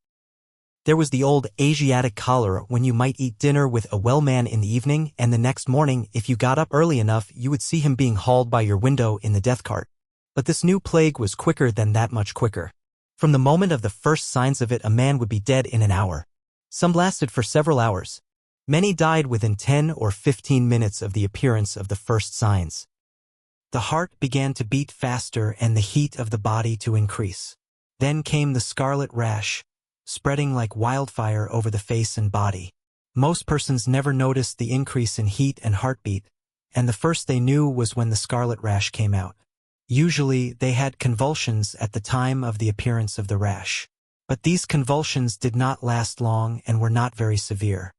[SPEAKER 1] There was the old Asiatic cholera, when you might eat dinner with a well man in the evening, and the next morning, if you got up early enough, you would see him being hauled by your window in the death cart. But this new plague was quicker than that, much quicker. From the moment of the first signs of it, a man would be dead in an hour. Some lasted for several hours. Many died within 10 or 15 minutes of the appearance of the first signs. The heart began to beat faster and the heat of the body to increase. Then came the scarlet rash, spreading like wildfire over the face and body. Most persons never noticed the increase in heat and heartbeat, and the first they knew was when the scarlet rash came out. Usually, they had convulsions at the time of the appearance of the rash. But these convulsions did not last long and were not very severe.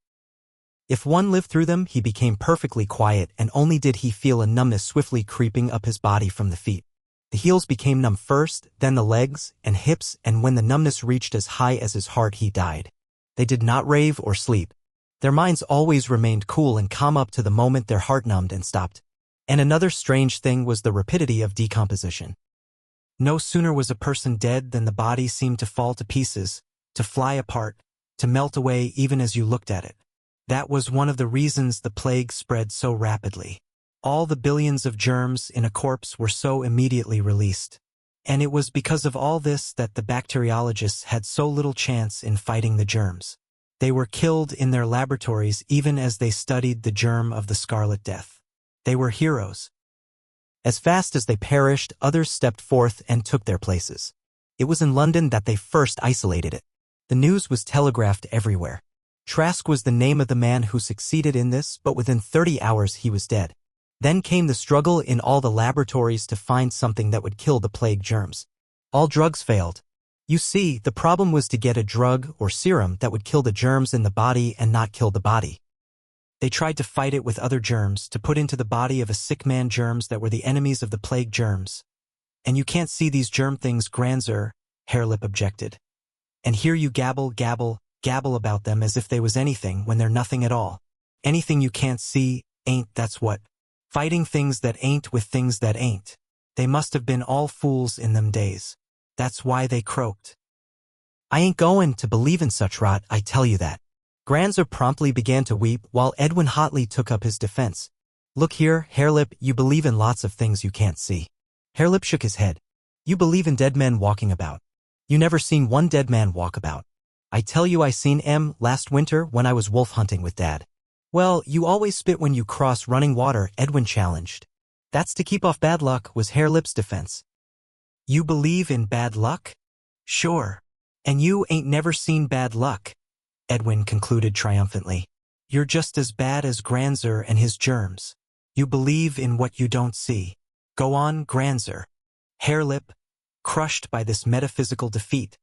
[SPEAKER 1] If one lived through them, he became perfectly quiet, and only did he feel a numbness swiftly creeping up his body from the feet. The heels became numb first, then the legs and hips, and when the numbness reached as high as his heart, he died. They did not rave or sleep. Their minds always remained cool and calm up to the moment their heart numbed and stopped. And another strange thing was the rapidity of decomposition. No sooner was a person dead than the body seemed to fall to pieces, to fly apart, to melt away even as you looked at it. That was one of the reasons the plague spread so rapidly. All the billions of germs in a corpse were so immediately released. And it was because of all this that the bacteriologists had so little chance in fighting the germs. They were killed in their laboratories even as they studied the germ of the Scarlet Death. They were heroes. As fast as they perished, others stepped forth and took their places. It was in London that they first isolated it. The news was telegraphed everywhere. Trask was the name of the man who succeeded in this, but within 30 hours he was dead. Then came the struggle in all the laboratories to find something that would kill the plague germs. All drugs failed. You see, the problem was to get a drug or serum that would kill the germs in the body and not kill the body. They tried to fight it with other germs, to put into the body of a sick man germs that were the enemies of the plague germs. And you can't see these germ things, Granzer, Harelip objected. And here you gabble about them as if they was anything when they're nothing at all. Anything you can't see, ain't, that's what. Fighting things that ain't with things that ain't. They must have been all fools in them days. That's why they croaked. I ain't going to believe in such rot, I tell you that. Granzer promptly began to weep while Edwin hotly took up his defense. Look here, Harelip, you believe in lots of things you can't see. Harelip shook his head. You believe in dead men walking about. You never seen one dead man walk about. I tell you I seen M last winter when I was wolf hunting with Dad. Well, you always spit when you cross running water, Edwin challenged. That's to keep off bad luck, was Harelip's defense. You believe in bad luck? Sure. And you ain't never seen bad luck, Edwin concluded triumphantly. You're just as bad as Granzer and his germs. You believe in what you don't see. Go on, Granzer. Harelip, crushed by this metaphysical defeat,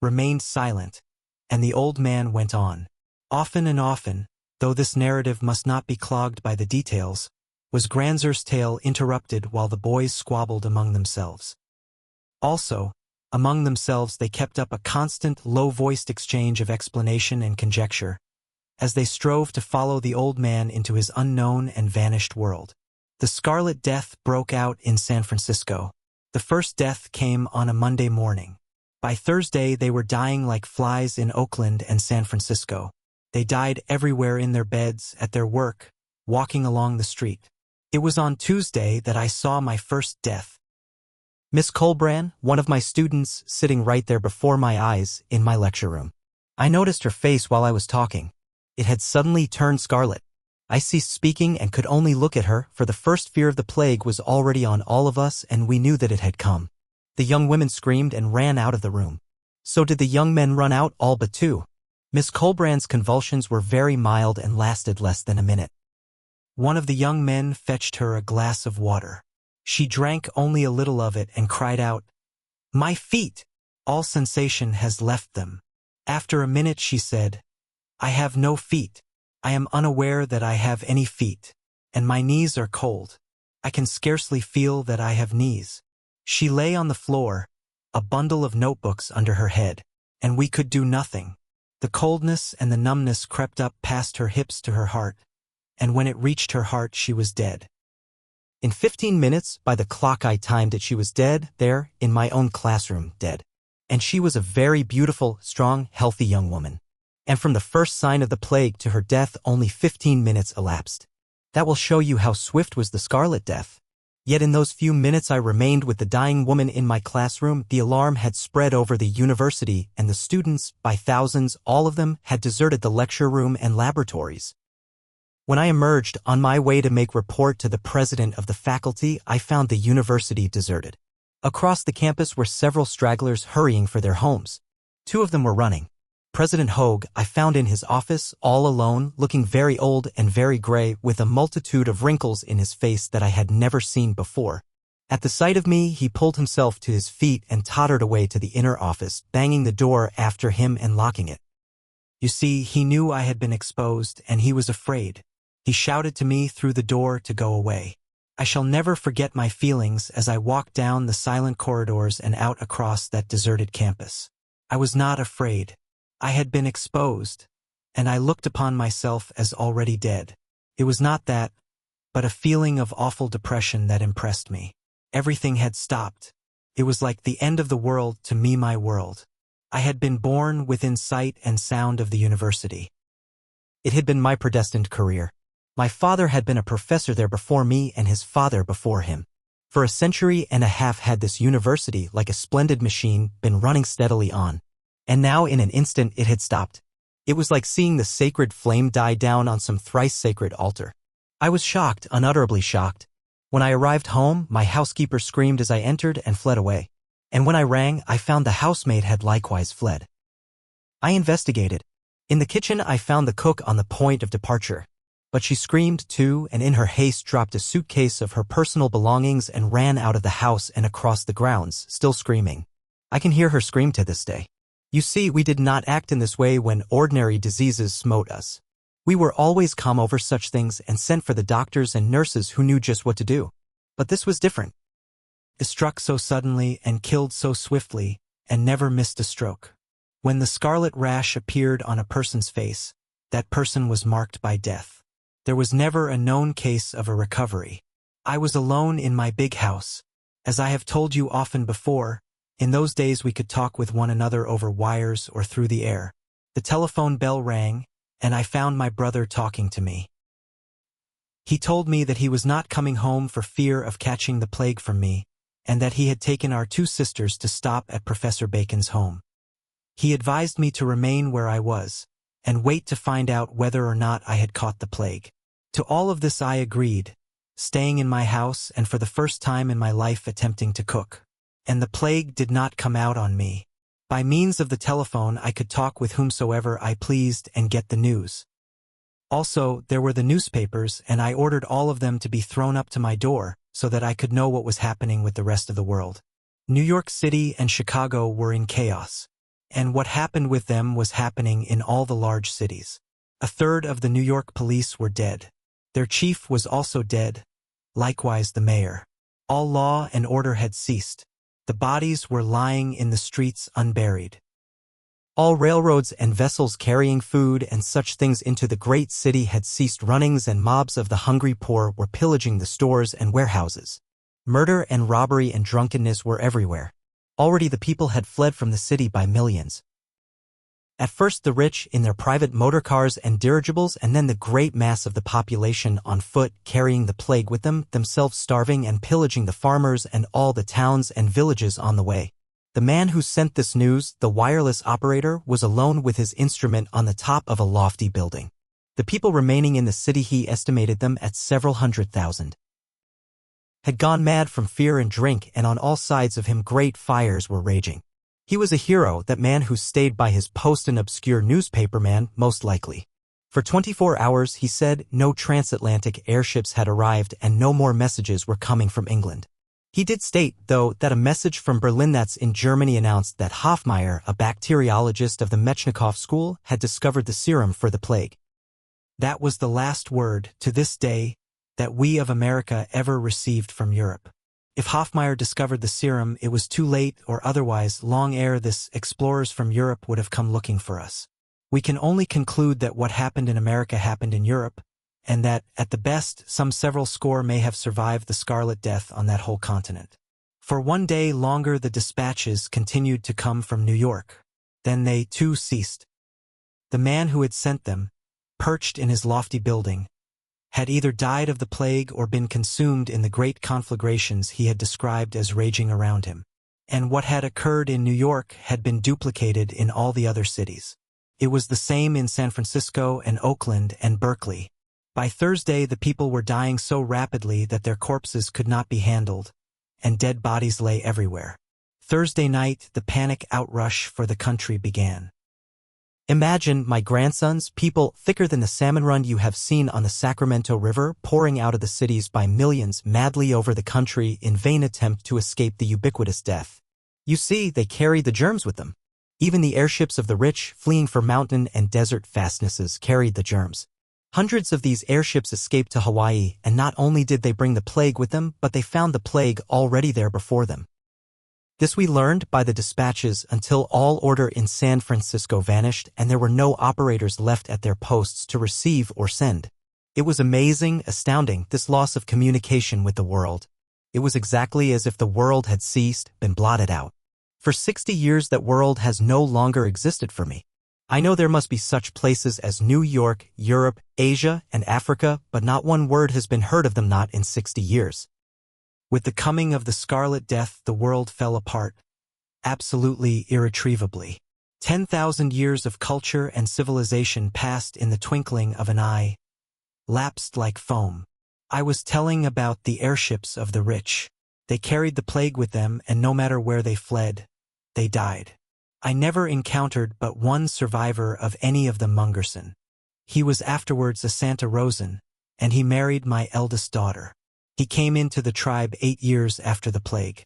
[SPEAKER 1] remained silent, and the old man went on. Often and often, though this narrative must not be clogged by the details, was Granzer's tale interrupted while the boys squabbled among themselves. Also, among themselves they kept up a constant, low-voiced exchange of explanation and conjecture, as they strove to follow the old man into his unknown and vanished world. The Scarlet Death broke out in San Francisco. The first death came on a Monday morning. By Thursday they were dying like flies in Oakland and San Francisco. They died everywhere, in their beds, at their work, walking along the street. It was on Tuesday that I saw my first death. Miss Colbran, one of my students, sitting right there before my eyes in my lecture room. I noticed her face while I was talking. It had suddenly turned scarlet. I ceased speaking and could only look at her, for the first fear of the plague was already on all of us and we knew that it had come. The young women screamed and ran out of the room. So did the young men run out, all but two. Miss Colbran's convulsions were very mild and lasted less than a minute. One of the young men fetched her a glass of water. She drank only a little of it and cried out, "My feet! All sensation has left them." After a minute she said, "I have no feet. I am unaware that I have any feet, and my knees are cold. I can scarcely feel that I have knees." She lay on the floor, a bundle of notebooks under her head, and we could do nothing. The coldness and the numbness crept up past her hips to her heart, and when it reached her heart she was dead. In 15 minutes, by the clock I timed it, she was dead, there, in my own classroom, dead. And she was a very beautiful, strong, healthy young woman. And from the first sign of the plague to her death only 15 minutes elapsed. That will show you how swift was the Scarlet Death. Yet in those few minutes I remained with the dying woman in my classroom, the alarm had spread over the university, and the students, by thousands, all of them, had deserted the lecture room and laboratories. When I emerged on my way to make report to the president of the faculty, I found the university deserted. Across the campus were several stragglers hurrying for their homes. Two of them were running. President Hogue I found in his office, all alone, looking very old and very gray, with a multitude of wrinkles in his face that I had never seen before. At the sight of me, he pulled himself to his feet and tottered away to the inner office, banging the door after him and locking it. You see, he knew I had been exposed, and he was afraid. He shouted to me through the door to go away. I shall never forget my feelings as I walked down the silent corridors and out across that deserted campus. I was not afraid. I had been exposed, and I looked upon myself as already dead. It was not that, but a feeling of awful depression that impressed me. Everything had stopped. It was like the end of the world to me, my world. I had been born within sight and sound of the university. It had been my predestined career. My father had been a professor there before me and his father before him. For a century and a half had this university, like a splendid machine, been running steadily on. And now in an instant it had stopped. It was like seeing the sacred flame die down on some thrice sacred altar. I was shocked, unutterably shocked. When I arrived home, my housekeeper screamed as I entered and fled away. And when I rang, I found the housemaid had likewise fled. I investigated. In the kitchen I found the cook on the point of departure. But she screamed too, and in her haste dropped a suitcase of her personal belongings and ran out of the house and across the grounds, still screaming. I can hear her scream to this day. You see, we did not act in this way when ordinary diseases smote us. We were always calm over such things and sent for the doctors and nurses who knew just what to do. But this was different. It struck so suddenly and killed so swiftly, and never missed a stroke. When the scarlet rash appeared on a person's face, that person was marked by death. There was never a known case of a recovery. I was alone in my big house. As I have told you often before, in those days we could talk with one another over wires or through the air. The telephone bell rang, and I found my brother talking to me. He told me that he was not coming home for fear of catching the plague from me, and that he had taken our 2 sisters to stop at Professor Bacon's home. He advised me to remain where I was, and wait to find out whether or not I had caught the plague. To all of this I agreed, staying in my house and for the first time in my life attempting to cook. And the plague did not come out on me. By means of the telephone I could talk with whomsoever I pleased and get the news. Also, there were the newspapers, and I ordered all of them to be thrown up to my door, so that I could know what was happening with the rest of the world. New York City and Chicago were in chaos. And what happened with them was happening in all the large cities. A third of the New York police were dead. Their chief was also dead, likewise the mayor. All law and order had ceased. The bodies were lying in the streets unburied. All railroads and vessels carrying food and such things into the great city had ceased runnings, and mobs of the hungry poor were pillaging the stores and warehouses. Murder and robbery and drunkenness were everywhere. Already the people had fled from the city by millions. At first the rich in their private motor cars and dirigibles, and then the great mass of the population on foot carrying the plague with them, themselves starving and pillaging the farmers and all the towns and villages on the way. The man who sent this news, the wireless operator, was alone with his instrument on the top of a lofty building. The people remaining in the city, he estimated them at several 100,000. Had gone mad from fear and drink, and on all sides of him great fires were raging. He was a hero, that man who stayed by his post, an obscure newspaperman, most likely. For 24 hours, he said, no transatlantic airships had arrived and no more messages were coming from England. He did state, though, that a message from Berlin that's in Germany announced that Hofmeier, a bacteriologist of the Metchnikoff School, had discovered the serum for the plague. That was the last word, to this day, that we of America ever received from Europe. If Hofmeier discovered the serum, it was too late, or otherwise, long ere this, explorers from Europe would have come looking for us. We can only conclude that what happened in America happened in Europe, and that, at the best, some several score may have survived the Scarlet Death on that whole continent. For one day longer the dispatches continued to come from New York. Then they, too, ceased. The man who had sent them, perched in his lofty building, had either died of the plague or been consumed in the great conflagrations he had described as raging around him. And what had occurred in New York had been duplicated in all the other cities. It was the same in San Francisco and Oakland and Berkeley. By Thursday the people were dying so rapidly that their corpses could not be handled, and dead bodies lay everywhere. Thursday night the panic outrush for the country began. Imagine, my grandsons, people thicker than the salmon run you have seen on the Sacramento River pouring out of the cities by millions madly over the country in vain attempt to escape the ubiquitous death. You see, they carry the germs with them. Even the airships of the rich, fleeing for mountain and desert fastnesses, carried the germs. Hundreds of these airships escaped to Hawaii, and not only did they bring the plague with them, but they found the plague already there before them. This we learned by the dispatches until all order in San Francisco vanished and there were no operators left at their posts to receive or send. It was amazing, astounding, this loss of communication with the world. It was exactly as if the world had ceased, been blotted out. For 60 years that world has no longer existed for me. I know there must be such places as New York, Europe, Asia, and Africa, but not one word has been heard of them, not in 60 years. With the coming of the Scarlet Death, the world fell apart. Absolutely irretrievably. 10,000 years of culture and civilization passed in the twinkling of an eye. Lapsed like foam. I was telling about the airships of the rich. They carried the plague with them, and no matter where they fled, they died. I never encountered but one survivor of any of the Mungerson. He was afterwards a Santa Rosan, and he married my eldest daughter. He came into the tribe 8 years after the plague.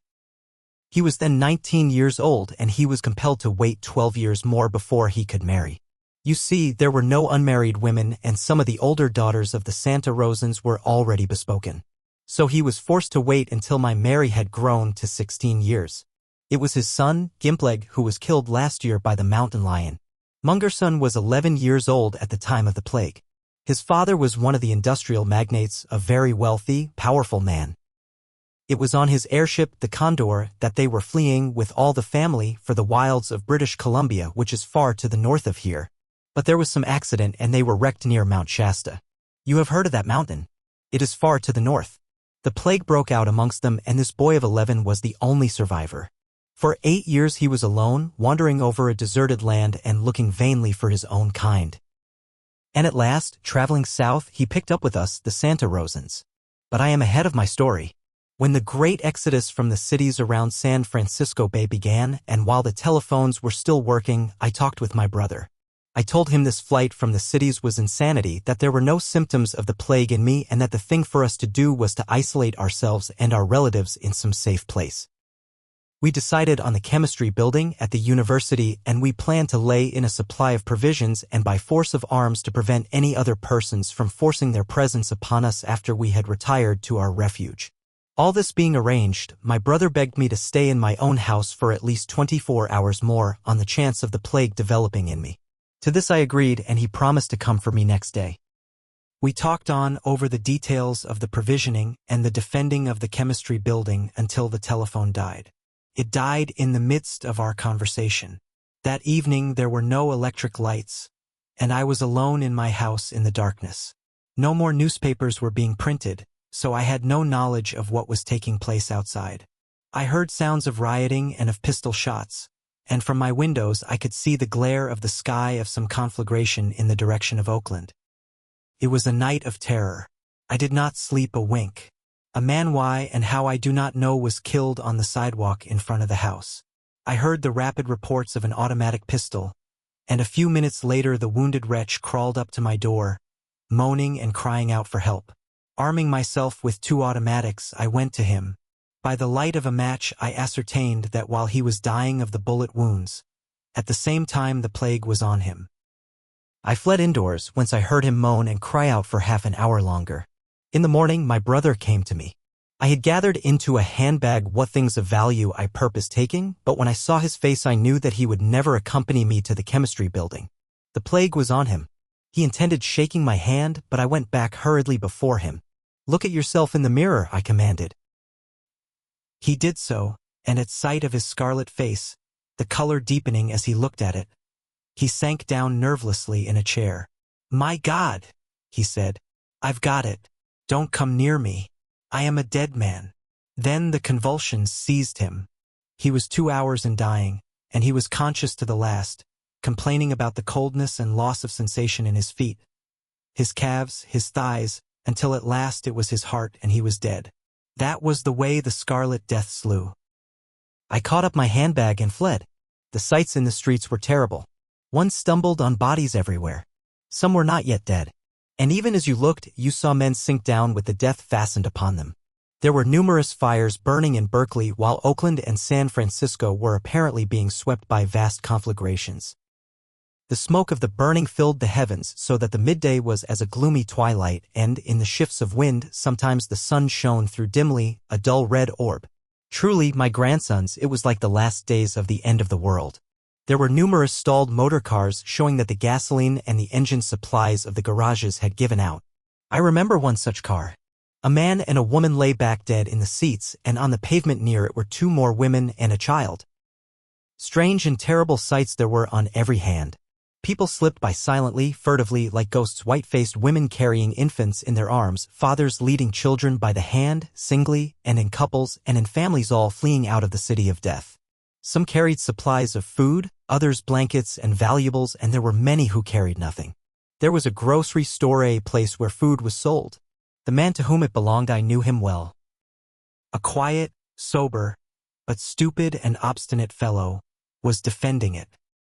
[SPEAKER 1] He was then 19 years old, and he was compelled to wait 12 years more before he could marry. You see, there were no unmarried women, and some of the older daughters of the Santa Rosans were already bespoken. So he was forced to wait until my Mary had grown to 16 years. It was his son, Gimpleg, who was killed last year by the mountain lion. Mungerson was 11 years old at the time of the plague. His father was one of the industrial magnates, a very wealthy, powerful man. It was on his airship, the Condor, that they were fleeing with all the family for the wilds of British Columbia, which is far to the north of here. But there was some accident and they were wrecked near Mount Shasta. You have heard of that mountain? It is far to the north. The plague broke out amongst them, and this boy of 11 was the only survivor. For 8 years he was alone, wandering over a deserted land and looking vainly for his own kind. And at last, traveling south, he picked up with us, the Santa Rosans. But I am ahead of my story. When the great exodus from the cities around San Francisco Bay began, and while the telephones were still working, I talked with my brother. I told him this flight from the cities was insanity, that there were no symptoms of the plague in me, and that the thing for us to do was to isolate ourselves and our relatives in some safe place. We decided on the chemistry building at the university, and we planned to lay in a supply of provisions and by force of arms to prevent any other persons from forcing their presence upon us after we had retired to our refuge. All this being arranged, my brother begged me to stay in my own house for at least 24 hours more on the chance of the plague developing in me. To this I agreed, and he promised to come for me next day. We talked on over the details of the provisioning and the defending of the chemistry building until the telephone died. It died in the midst of our conversation. That evening there were no electric lights, and I was alone in my house in the darkness. No more newspapers were being printed, so I had no knowledge of what was taking place outside. I heard sounds of rioting and of pistol shots, and from my windows I could see the glare of the sky of some conflagration in the direction of Oakland. It was a night of terror. I did not sleep a wink. A man, why and how I do not know, was killed on the sidewalk in front of the house. I heard the rapid reports of an automatic pistol, and a few minutes later the wounded wretch crawled up to my door, moaning and crying out for help. Arming myself with 2 automatics, I went to him. By the light of a match I ascertained that while he was dying of the bullet wounds, at the same time the plague was on him. I fled indoors, whence I heard him moan and cry out for half an hour longer. In the morning my brother came to me. I had gathered into a handbag what things of value I purposed taking, but when I saw his face I knew that he would never accompany me to the chemistry building. The plague was on him. He intended shaking my hand, but I went back hurriedly before him. "Look at yourself in the mirror," I commanded. He did so, and at sight of his scarlet face, the color deepening as he looked at it, he sank down nervelessly in a chair. "My God," he said, "I've got it. Don't come near me. I am a dead man." Then the convulsions seized him. He was 2 hours in dying, and he was conscious to the last, complaining about the coldness and loss of sensation in his feet, his calves, his thighs, until at last it was his heart and he was dead. That was the way the Scarlet Death slew. I caught up my handbag and fled. The sights in the streets were terrible. One stumbled on bodies everywhere. Some were not yet dead. And even as you looked, you saw men sink down with the death fastened upon them. There were numerous fires burning in Berkeley while Oakland and San Francisco were apparently being swept by vast conflagrations. The smoke of the burning filled the heavens so that the midday was as a gloomy twilight, and in the shifts of wind sometimes the sun shone through dimly, a dull red orb. Truly, my grandsons, it was like the last days of the end of the world. There were numerous stalled motor cars showing that the gasoline and the engine supplies of the garages had given out. I remember one such car. A man and a woman lay back dead in the seats, and on the pavement near it were two more women and a child. Strange and terrible sights there were on every hand. People slipped by silently, furtively, like ghosts, white-faced women carrying infants in their arms, fathers leading children by the hand, singly, and in couples, and in families, all fleeing out of the city of death. Some carried supplies of food, others blankets and valuables, and there were many who carried nothing. There was a grocery store, a place where food was sold. The man to whom it belonged, I knew him well. A quiet, sober, but stupid and obstinate fellow was defending it.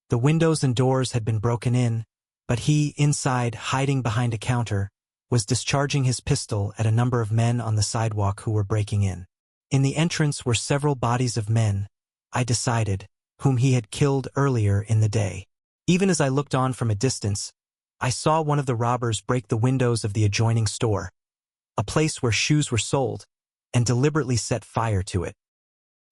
[SPEAKER 1] The windows and doors had been broken in, but he, inside, hiding behind a counter, was discharging his pistol at a number of men on the sidewalk who were breaking in. In the entrance were several bodies of men, I decided, whom he had killed earlier in the day. Even as I looked on from a distance, I saw one of the robbers break the windows of the adjoining store, a place where shoes were sold, and deliberately set fire to it.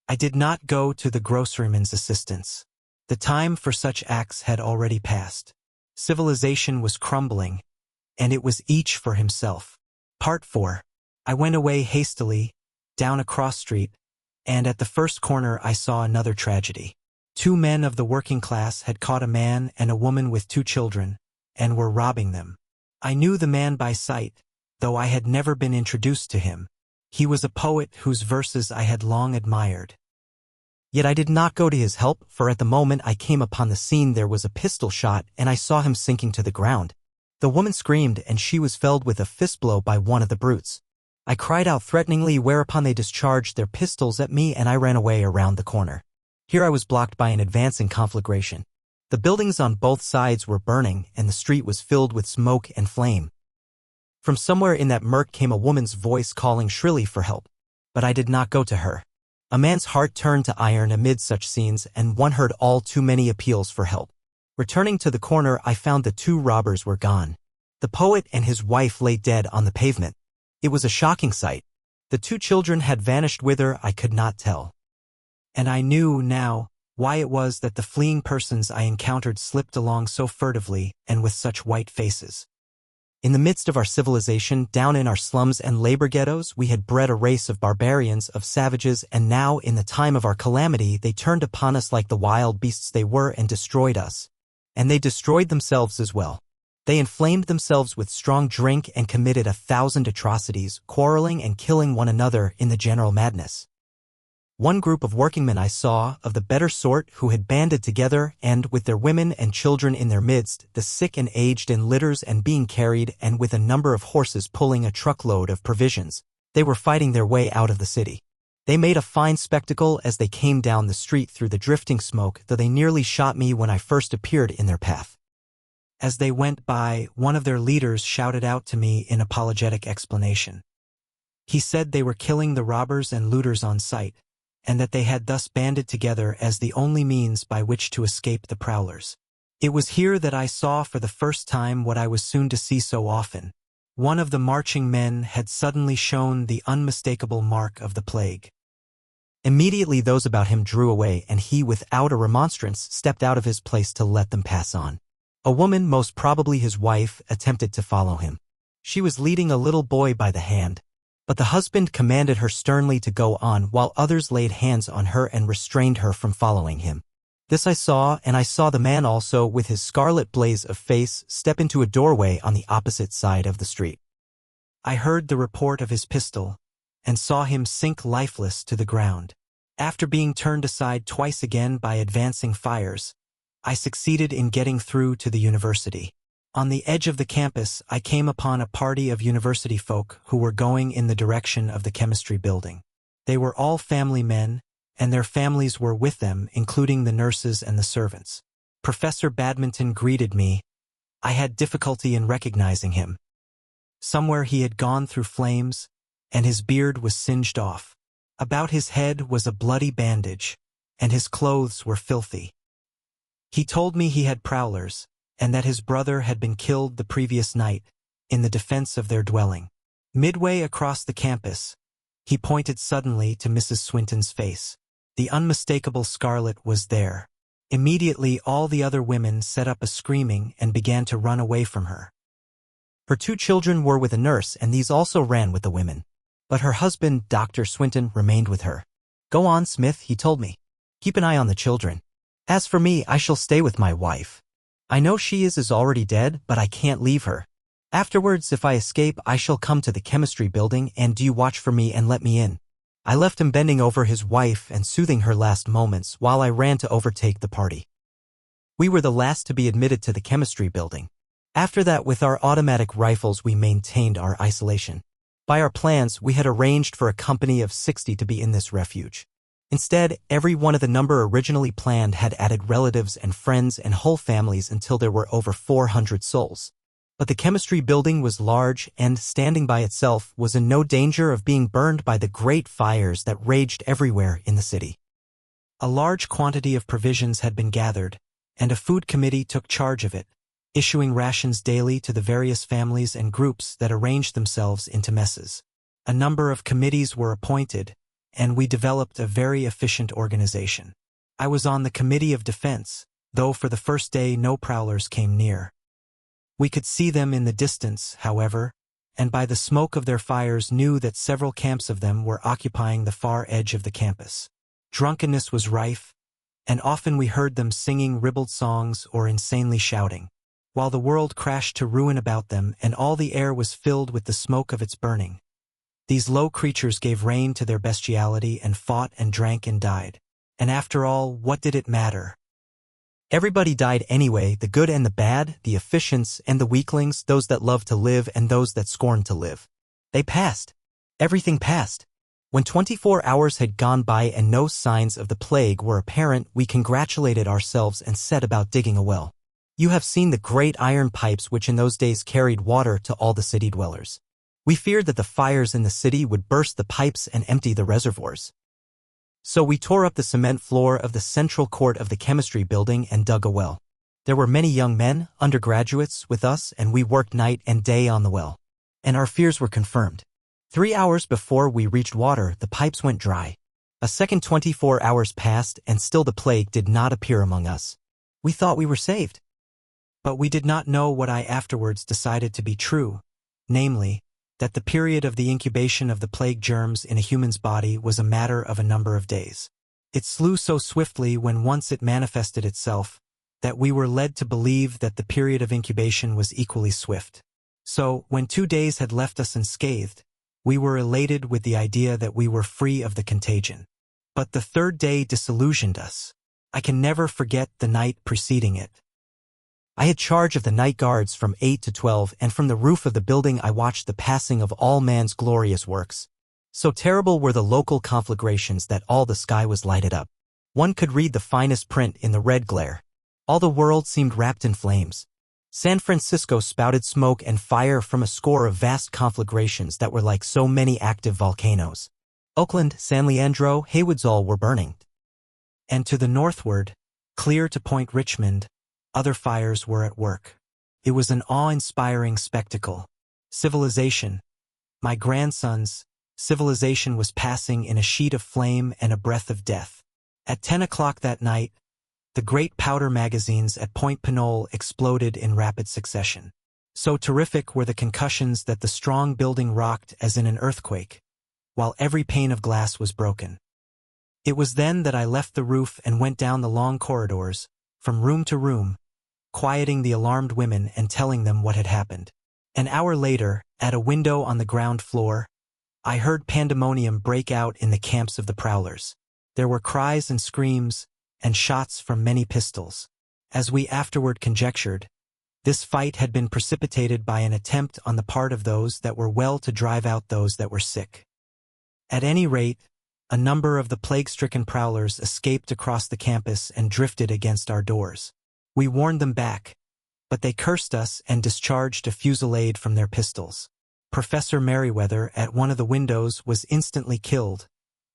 [SPEAKER 1] I did not go to the groceryman's assistance. The time for such acts had already passed. Civilization was crumbling, and it was each for himself. Part 4. I went away hastily, down a cross street, and at the first corner I saw another tragedy. Two men of the working class had caught a man and a woman with two children, and were robbing them. I knew the man by sight, though I had never been introduced to him. He was a poet whose verses I had long admired. Yet I did not go to his help, for at the moment I came upon the scene there was a pistol shot, and I saw him sinking to the ground. The woman screamed, and she was felled with a fist blow by one of the brutes. I cried out threateningly, whereupon they discharged their pistols at me, and I ran away around the corner. Here I was blocked by an advancing conflagration. The buildings on both sides were burning, and the street was filled with smoke and flame. From somewhere in that murk came a woman's voice calling shrilly for help. But I did not go to her. A man's heart turned to iron amid such scenes, and one heard all too many appeals for help. Returning to the corner, I found the two robbers were gone. The poet and his wife lay dead on the pavement. It was a shocking sight. The two children had vanished whither I could not tell. And I knew now why it was that the fleeing persons I encountered slipped along so furtively and with such white faces. In the midst of our civilization, down in our slums and labor ghettos, we had bred a race of barbarians, of savages, and now, in the time of our calamity, they turned upon us like the wild beasts they were and destroyed us. And they destroyed themselves as well. They inflamed themselves with strong drink and committed 1,000 atrocities, quarreling and killing one another in the general madness. One group of workingmen I saw, of the better sort, who had banded together, and, with their women and children in their midst, the sick and aged in litters and being carried, and with a number of horses pulling a truckload of provisions, they were fighting their way out of the city. They made a fine spectacle as they came down the street through the drifting smoke, though they nearly shot me when I first appeared in their path. As they went by, one of their leaders shouted out to me in apologetic explanation. He said they were killing the robbers and looters on sight, and that they had thus banded together as the only means by which to escape the prowlers. It was here that I saw for the first time what I was soon to see so often. One of the marching men had suddenly shown the unmistakable mark of the plague. Immediately those about him drew away, and he, without a remonstrance, stepped out of his place to let them pass on. A woman, most probably his wife, attempted to follow him. She was leading a little boy by the hand. But the husband commanded her sternly to go on, while others laid hands on her and restrained her from following him. This I saw, and I saw the man also, with his scarlet blaze of face, step into a doorway on the opposite side of the street. I heard the report of his pistol, and saw him sink lifeless to the ground. After being turned aside twice again by advancing fires, I succeeded in getting through to the university. On the edge of the campus, I came upon a party of university folk who were going in the direction of the chemistry building. They were all family men, and their families were with them, including the nurses and the servants. Professor Badminton greeted me. I had difficulty in recognizing him. Somewhere he had gone through flames, and his beard was singed off. About his head was a bloody bandage, and his clothes were filthy. He told me he had prowlers, and that his brother had been killed the previous night, in the defense of their dwelling. Midway across the campus, he pointed suddenly to Mrs. Swinton's face. The unmistakable Scarlet was there. Immediately all the other women set up a screaming and began to run away from her. Her 2 children were with a nurse, and these also ran with the women. But her husband, Dr. Swinton, remained with her. "Go on, Smith," he told me. "Keep an eye on the children. As for me, I shall stay with my wife. I know she is already dead, but I can't leave her. Afterwards, if I escape, I shall come to the chemistry building, and do you watch for me and let me in." I left him bending over his wife and soothing her last moments while I ran to overtake the party. We were the last to be admitted to the chemistry building. After that, with our automatic rifles, we maintained our isolation. By our plans, we had arranged for a company of 60 to be in this refuge. Instead, every one of the number originally planned had added relatives and friends and whole families until there were over 400 souls. But the chemistry building was large and, standing by itself, was in no danger of being burned by the great fires that raged everywhere in the city. A large quantity of provisions had been gathered, and a food committee took charge of it, issuing rations daily to the various families and groups that arranged themselves into messes. A number of committees were appointed, and we developed a very efficient organization. I was on the Committee of Defense, though for the first day no prowlers came near. We could see them in the distance, however, and by the smoke of their fires knew that several camps of them were occupying the far edge of the campus. Drunkenness was rife, and often we heard them singing ribald songs or insanely shouting, while the world crashed to ruin about them and all the air was filled with the smoke of its burning. These low creatures gave rein to their bestiality and fought and drank and died. And after all, what did it matter? Everybody died anyway, the good and the bad, the efficients and the weaklings, those that loved to live and those that scorned to live. They passed. Everything passed. When 24 hours had gone by and no signs of the plague were apparent, we congratulated ourselves and set about digging a well. You have seen the great iron pipes which in those days carried water to all the city dwellers. We feared that the fires in the city would burst the pipes and empty the reservoirs. So we tore up the cement floor of the central court of the chemistry building and dug a well. There were many young men, undergraduates, with us, and we worked night and day on the well. And our fears were confirmed. 3 hours before we reached water, the pipes went dry. A second 24 hours passed, and still the plague did not appear among us. We thought we were saved. But we did not know what I afterwards decided to be true, namely, that the period of the incubation of the plague germs in a human's body was a matter of a number of days. It slew so swiftly when once it manifested itself, that we were led to believe that the period of incubation was equally swift. So, when 2 days had left us unscathed, we were elated with the idea that we were free of the contagion. But the 3rd day disillusioned us. I can never forget the night preceding it. I had charge of the night guards from 8 to 12, and from the roof of the building I watched the passing of all man's glorious works. So terrible were the local conflagrations that all the sky was lighted up. One could read the finest print in the red glare. All the world seemed wrapped in flames. San Francisco spouted smoke and fire from a score of vast conflagrations that were like so many active volcanoes. Oakland, San Leandro, Haywoods, all were burning. And to the northward, clear to Point Richmond, other fires were at work. It was an awe-inspiring spectacle. Civilization, my grandson's civilization, was passing in a sheet of flame and a breath of death. At 10 o'clock that night, the great powder magazines at Point Pinole exploded in rapid succession. So terrific were the concussions that the strong building rocked as in an earthquake, while every pane of glass was broken. It was then that I left the roof and went down the long corridors, from room to room, quieting the alarmed women and telling them what had happened. An hour later, at a window on the ground floor, I heard pandemonium break out in the camps of the prowlers. There were cries and screams, and shots from many pistols. As we afterward conjectured, this fight had been precipitated by an attempt on the part of those that were well to drive out those that were sick. At any rate, a number of the plague-stricken prowlers escaped across the campus and drifted against our doors. We warned them back, but they cursed us and discharged a fusillade from their pistols. Professor Merriweather at one of the windows was instantly killed,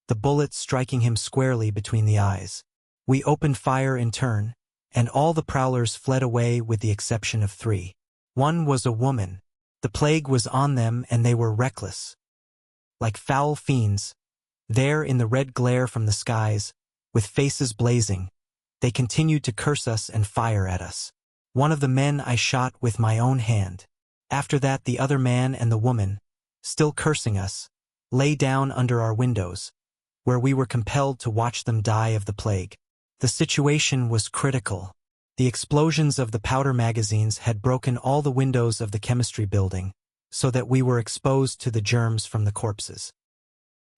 [SPEAKER 1] the bullet striking him squarely between the eyes. We opened fire in turn, and all the prowlers fled away with the exception of 3. One was a woman. The plague was on them and they were reckless. Like foul fiends, there in the red glare from the skies, with faces blazing, they continued to curse us and fire at us. One of the men I shot with my own hand. After that, the other man and the woman, still cursing us, lay down under our windows, where we were compelled to watch them die of the plague. The situation was critical. The explosions of the powder magazines had broken all the windows of the chemistry building, so that we were exposed to the germs from the corpses.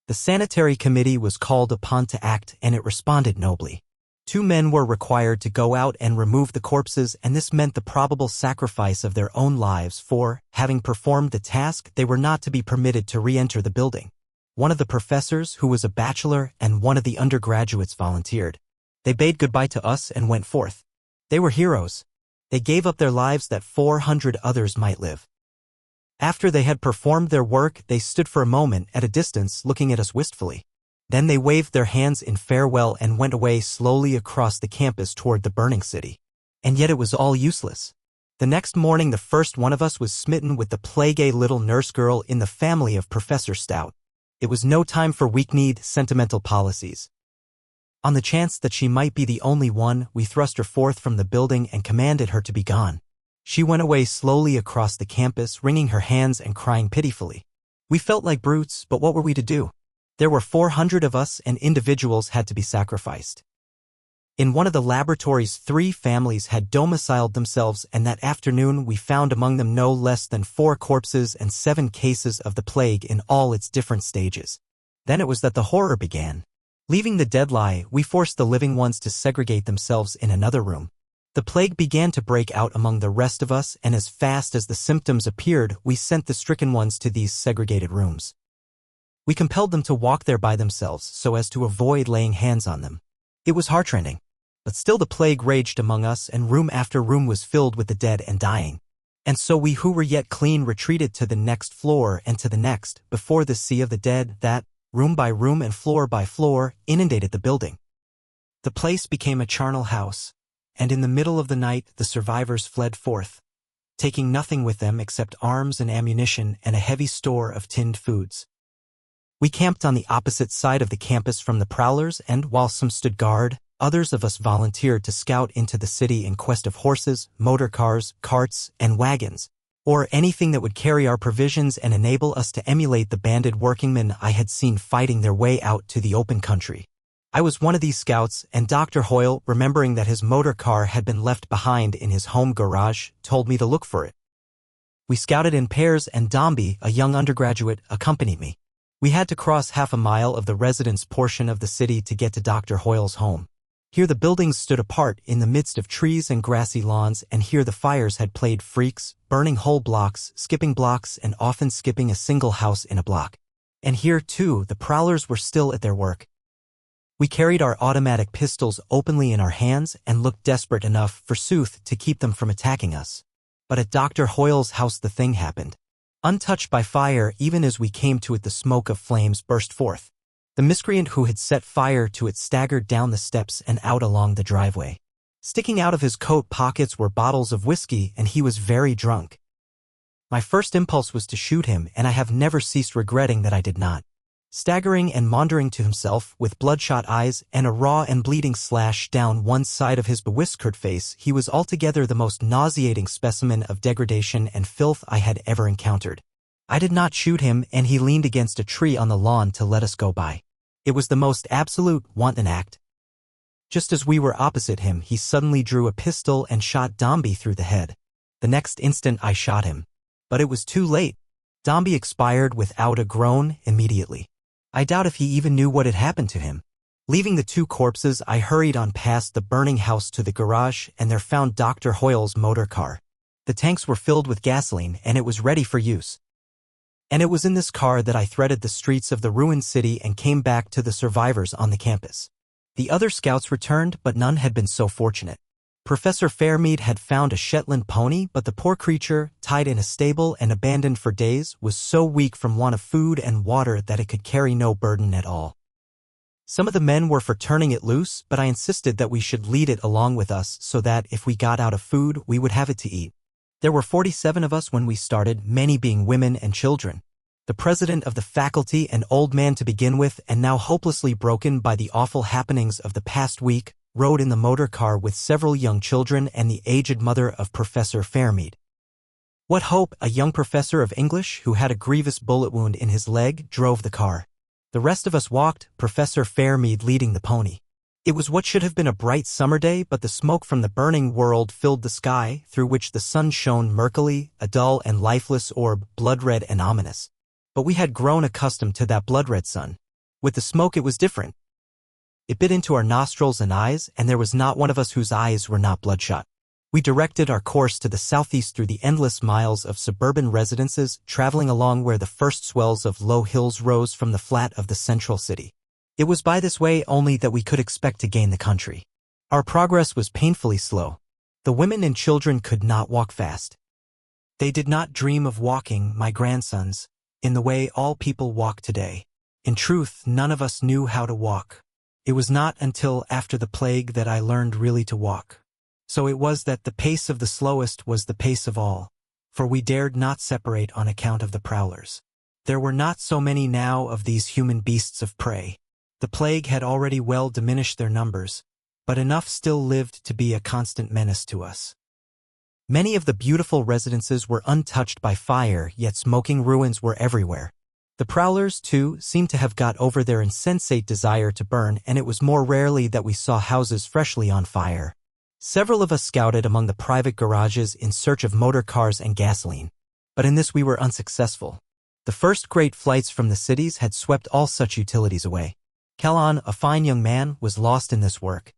[SPEAKER 1] The sanitary committee was called upon to act, and it responded nobly. 2 men were required to go out and remove the corpses, and this meant the probable sacrifice of their own lives, for, having performed the task, they were not to be permitted to re-enter the building. One of the professors, who was a bachelor, and one of the undergraduates volunteered. They bade goodbye to us and went forth. They were heroes. They gave up their lives that 400 others might live. After they had performed their work, they stood for a moment at a distance looking at us wistfully. Then they waved their hands in farewell and went away slowly across the campus toward the burning city. And yet it was all useless. The next morning the first one of us was smitten with the plague-a little nurse girl in the family of Professor Stout. It was no time for weak-kneed, sentimental policies. On the chance that she might be the only one, we thrust her forth from the building and commanded her to be gone. She went away slowly across the campus, wringing her hands and crying pitifully. We felt like brutes, but what were we to do? There were 400 of us, and individuals had to be sacrificed. In one of the laboratories, 3 families had domiciled themselves, and that afternoon we found among them no less than 4 corpses and 7 cases of the plague in all its different stages. Then it was that the horror began. Leaving the dead lie, we forced the living ones to segregate themselves in another room. The plague began to break out among the rest of us, and as fast as the symptoms appeared, we sent the stricken ones to these segregated rooms. We compelled them to walk there by themselves so as to avoid laying hands on them. It was heartrending. But still the plague raged among us, and room after room was filled with the dead and dying. And so we who were yet clean retreated to the next floor and to the next, before the sea of the dead that, room by room and floor by floor, inundated the building. The place became a charnel house, and in the middle of the night the survivors fled forth, taking nothing with them except arms and ammunition and a heavy store of tinned foods. We camped on the opposite side of the campus from the prowlers, and while some stood guard, others of us volunteered to scout into the city in quest of horses, motor cars, carts, and wagons, or anything that would carry our provisions and enable us to emulate the banded workingmen I had seen fighting their way out to the open country. I was one of these scouts, and Dr. Hoyle, remembering that his motor car had been left behind in his home garage, told me to look for it. We scouted in pairs, and Dombey, a young undergraduate, accompanied me. We had to cross half a mile of the residence portion of the city to get to Dr. Hoyle's home. Here the buildings stood apart in the midst of trees and grassy lawns, and here the fires had played freaks, burning whole blocks, skipping blocks, and often skipping a single house in a block. And here, too, the prowlers were still at their work. We carried our automatic pistols openly in our hands and looked desperate enough, forsooth, to keep them from attacking us. But at Dr. Hoyle's house the thing happened. Untouched by fire, even as we came to it the smoke of flames burst forth. The miscreant who had set fire to it staggered down the steps and out along the driveway. Sticking out of his coat pockets were bottles of whiskey, and he was very drunk. My first impulse was to shoot him, and I have never ceased regretting that I did not. Staggering and maundering to himself, with bloodshot eyes and a raw and bleeding slash down one side of his bewhiskered face, he was altogether the most nauseating specimen of degradation and filth I had ever encountered. I did not shoot him, and he leaned against a tree on the lawn to let us go by. It was the most absolute, wanton act. Just as we were opposite him, he suddenly drew a pistol and shot Dombey through the head. The next instant I shot him. But it was too late. Dombey expired without a groan immediately. I doubt if he even knew what had happened to him. Leaving the 2 corpses, I hurried on past the burning house to the garage, and there found Dr. Hoyle's motor car. The tanks were filled with gasoline, and it was ready for use. And it was in this car that I threaded the streets of the ruined city and came back to the survivors on the campus. The other scouts returned, but none had been so fortunate. Professor Fairmead had found a Shetland pony, but the poor creature, tied in a stable and abandoned for days, was so weak from want of food and water that it could carry no burden at all. Some of the men were for turning it loose, but I insisted that we should lead it along with us so that if we got out of food, we would have it to eat. There were 47 of us when we started, many being women and children. The president of the faculty, an old man to begin with and now hopelessly broken by the awful happenings of the past week, rode in the motor car with several young children and the aged mother of Professor Fairmead. What Hope, a young professor of English who had a grievous bullet wound in his leg, drove the car. The rest of us walked, Professor Fairmead leading the pony. It was what should have been a bright summer day, but the smoke from the burning world filled the sky, through which the sun shone murkily, a dull and lifeless orb, blood-red and ominous. But we had grown accustomed to that blood-red sun. With the smoke it was different. It bit into our nostrils and eyes, and there was not one of us whose eyes were not bloodshot. We directed our course to the southeast through the endless miles of suburban residences, traveling along where the first swells of low hills rose from the flat of the central city. It was by this way only that we could expect to gain the country. Our progress was painfully slow. The women and children could not walk fast. They did not dream of walking, my grandsons, in the way all people walk today. In truth, none of us knew how to walk. It was not until after the plague that I learned really to walk. So it was that the pace of the slowest was the pace of all, for we dared not separate on account of the prowlers. There were not so many now of these human beasts of prey. The plague had already well diminished their numbers, but enough still lived to be a constant menace to us. Many of the beautiful residences were untouched by fire, yet smoking ruins were everywhere. The prowlers, too, seemed to have got over their insensate desire to burn, and it was more rarely that we saw houses freshly on fire. Several of us scouted among the private garages in search of motor cars and gasoline, but in this we were unsuccessful. The first great flights from the cities had swept all such utilities away. Callan, a fine young man, was lost in this work.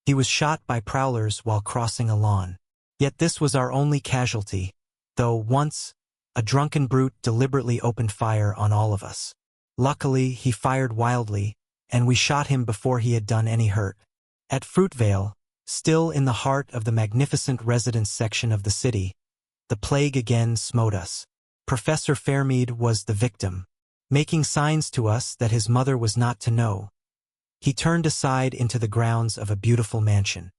[SPEAKER 1] He was shot by prowlers while crossing a lawn. Yet this was our only casualty, though once, a drunken brute deliberately opened fire on all of us. Luckily, he fired wildly, and we shot him before he had done any hurt. At Fruitvale, still in the heart of the magnificent residence section of the city, the plague again smote us. Professor Fairmead was the victim, making signs to us that his mother was not to know. He turned aside into the grounds of a beautiful mansion.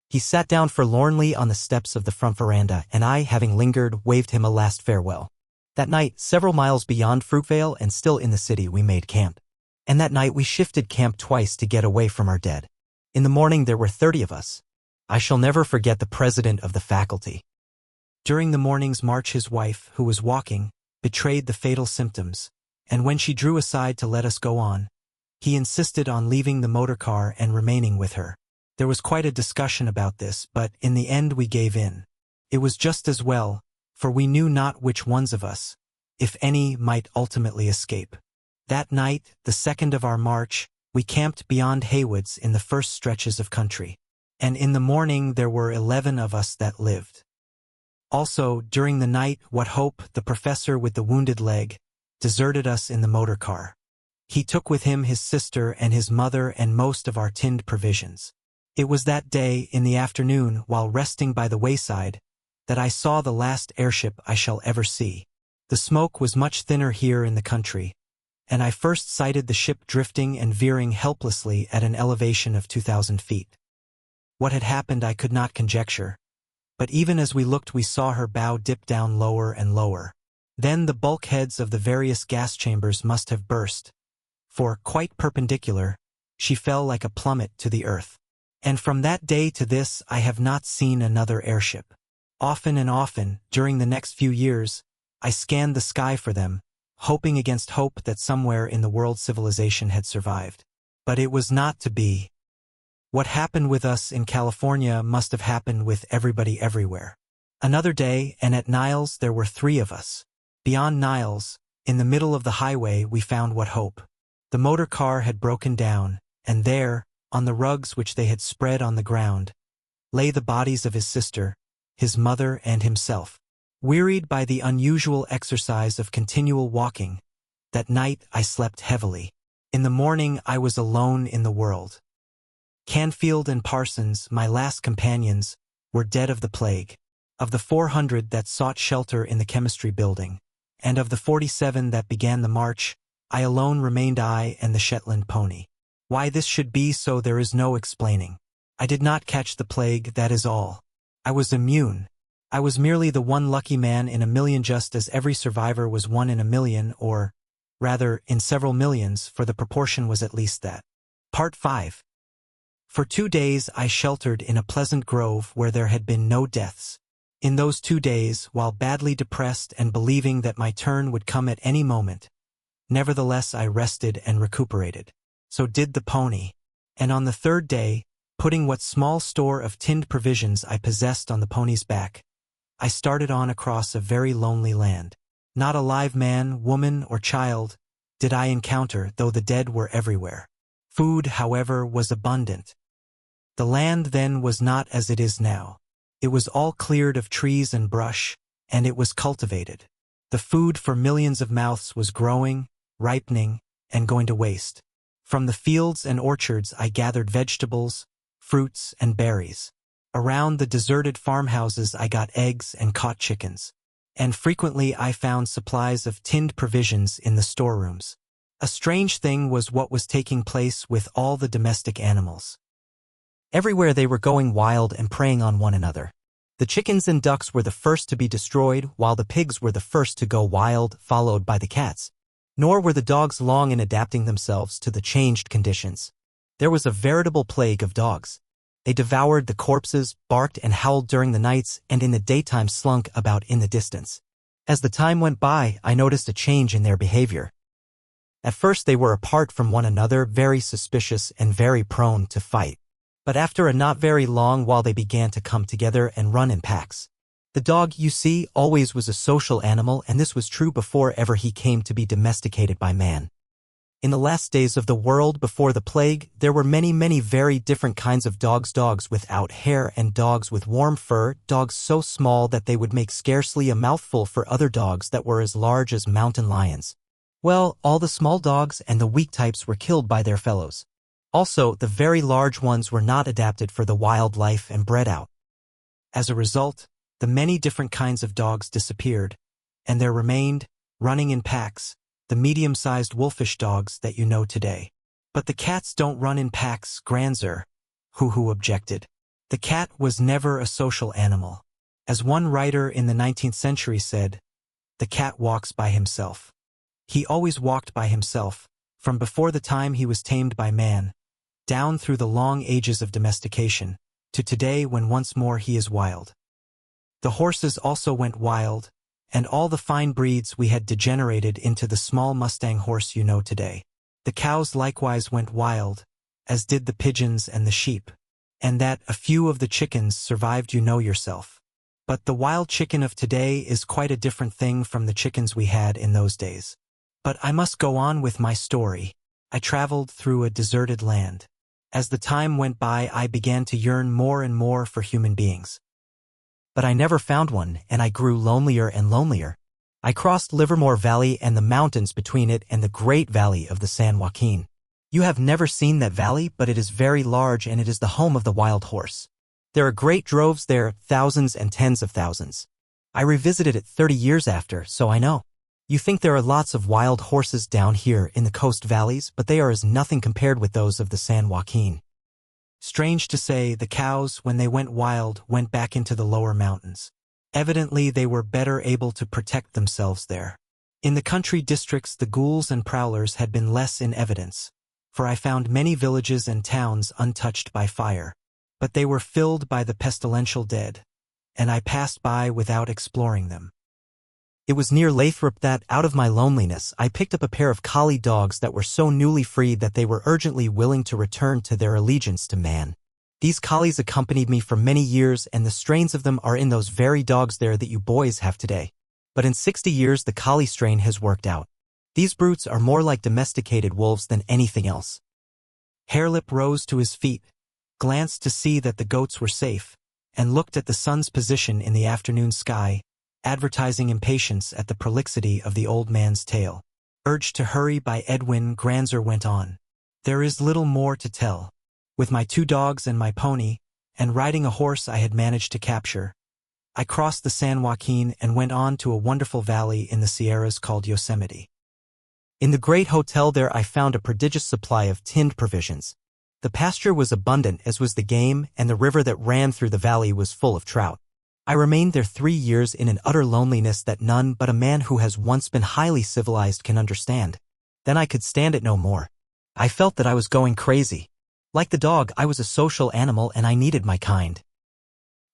[SPEAKER 1] He sat down forlornly on the steps of the front veranda, and I, having lingered, waved him a last farewell. That night, several miles beyond Fruitvale and still in the city, we made camp. And that night we shifted camp twice to get away from our dead. In the morning there were 30 of us. I shall never forget the president of the faculty. During the morning's march his wife, who was walking, betrayed the fatal symptoms, and when she drew aside to let us go on, he insisted on leaving the motor car and remaining with her. There was quite a discussion about this, but in the end we gave in. It was just as well, for we knew not which ones of us, if any, might ultimately escape. That night, the second of our march, we camped beyond Haywoods in the first stretches of country, and in the morning there were 11 of us that lived. Also, during the night, What Hope, the professor with the wounded leg, deserted us in the motor car. He took with him his sister and his mother and most of our tinned provisions. It was that day, in the afternoon, while resting by the wayside, that I saw the last airship I shall ever see. The smoke was much thinner here in the country, and I first sighted the ship drifting and veering helplessly at an elevation of 2,000 feet. What had happened I could not conjecture, but even as we looked we saw her bow dip down lower and lower. Then the bulkheads of the various gas chambers must have burst, for, quite perpendicular, she fell like a plummet to the earth. And from that day to this I have not seen another airship. Often and often, during the next few years, I scanned the sky for them, hoping against hope that somewhere in the world civilization had survived. But it was not to be. What happened with us in California must have happened with everybody everywhere. Another day, and at Niles there were 3 of us. Beyond Niles, in the middle of the highway, we found What Hope. The motor car had broken down, and there, on the rugs which they had spread on the ground, lay the bodies of his sister, his mother, and himself. Wearied by the unusual exercise of continual walking, that night I slept heavily. In the morning I was alone in the world. Canfield and Parsons, my last companions, were dead of the plague. Of the 400 that sought shelter in the chemistry building, and of the 47 that began the march, I alone remained, I and the Shetland pony. Why this should be so there is no explaining. I did not catch the plague, that is all. I was immune. I was merely the one lucky man in a million, just as every survivor was one in a million, or, rather, in several millions, for the proportion was at least that. Part 5. For 2 days I sheltered in a pleasant grove where there had been no deaths. In those 2 days, while badly depressed and believing that my turn would come at any moment, nevertheless I rested and recuperated. So did the pony. And on the 3rd day, putting what small store of tinned provisions I possessed on the pony's back, I started on across a very lonely land. Not a live man, woman, or child did I encounter, though the dead were everywhere. Food, however, was abundant. The land then was not as it is now. It was all cleared of trees and brush, and it was cultivated. The food for millions of mouths was growing, ripening, and going to waste. From the fields and orchards I gathered vegetables, fruits, and berries. Around the deserted farmhouses I got eggs and caught chickens. And frequently I found supplies of tinned provisions in the storerooms. A strange thing was what was taking place with all the domestic animals. Everywhere they were going wild and preying on one another. The chickens and ducks were the first to be destroyed, while the pigs were the first to go wild, followed by the cats. Nor were the dogs long in adapting themselves to the changed conditions. There was a veritable plague of dogs. They devoured the corpses, barked and howled during the nights, and in the daytime slunk about in the distance. As the time went by, I noticed a change in their behavior. At first they were apart from one another, very suspicious and very prone to fight. But after a not very long while they began to come together and run in packs. The dog, you see, always was a social animal, and this was true before ever he came to be domesticated by man. In the last days of the world before the plague, there were many very different kinds of dogs. Dogs without hair and dogs with warm fur, dogs so small that they would make scarcely a mouthful for other dogs that were as large as mountain lions. Well, all the small dogs and the weak types were killed by their fellows. Also, the very large ones were not adapted for the wild life and bred out. As a result, the many different kinds of dogs disappeared, and there remained, running in packs, the medium-sized wolfish dogs that you know today. But the cats don't run in packs, Granzer, who objected. The cat was never a social animal. As one writer in the 19th century said, the cat walks by himself. He always walked by himself, from before the time he was tamed by man, down through the long ages of domestication, to today when once more he is wild. The horses also went wild, and all the fine breeds we had degenerated into the small Mustang horse you know today. The cows likewise went wild, as did the pigeons and the sheep, and that a few of the chickens survived you know yourself. But the wild chicken of today is quite a different thing from the chickens we had in those days. But I must go on with my story. I traveled through a deserted land. As the time went by, I began to yearn more and more for human beings. But I never found one, and I grew lonelier and lonelier. I crossed Livermore Valley and the mountains between it and the great valley of the San Joaquin. You have never seen that valley, but it is very large, and it is the home of the wild horse. There are great droves there, thousands and tens of thousands. I revisited it 30 years after, so I know. You think there are lots of wild horses down here in the coast valleys, but they are as nothing compared with those of the San Joaquin. Strange to say, the cows, when they went wild, went back into the lower mountains. Evidently they were better able to protect themselves there. In the country districts the ghouls and prowlers had been less in evidence, for I found many villages and towns untouched by fire. But they were filled by the pestilential dead, and I passed by without exploring them. It was near Lathrop that, out of my loneliness, I picked up a pair of collie dogs that were so newly freed that they were urgently willing to return to their allegiance to man. These collies accompanied me for many years, and the strains of them are in those very dogs there that you boys have today. But in 60 years the collie strain has worked out. These brutes are more like domesticated wolves than anything else. Harelip rose to his feet, glanced to see that the goats were safe, and looked at the sun's position in the afternoon sky, advertising impatience at the prolixity of the old man's tale. Urged to hurry by Edwin, Granzer went on. There is little more to tell. With my 2 dogs and my pony, and riding a horse I had managed to capture, I crossed the San Joaquin and went on to a wonderful valley in the Sierras called Yosemite. In the great hotel there I found a prodigious supply of tinned provisions. The pasture was abundant as was the game, and the river that ran through the valley was full of trout. I remained there 3 years in an utter loneliness that none but a man who has once been highly civilized can understand. Then I could stand it no more. I felt that I was going crazy. Like the dog, I was a social animal and I needed my kind.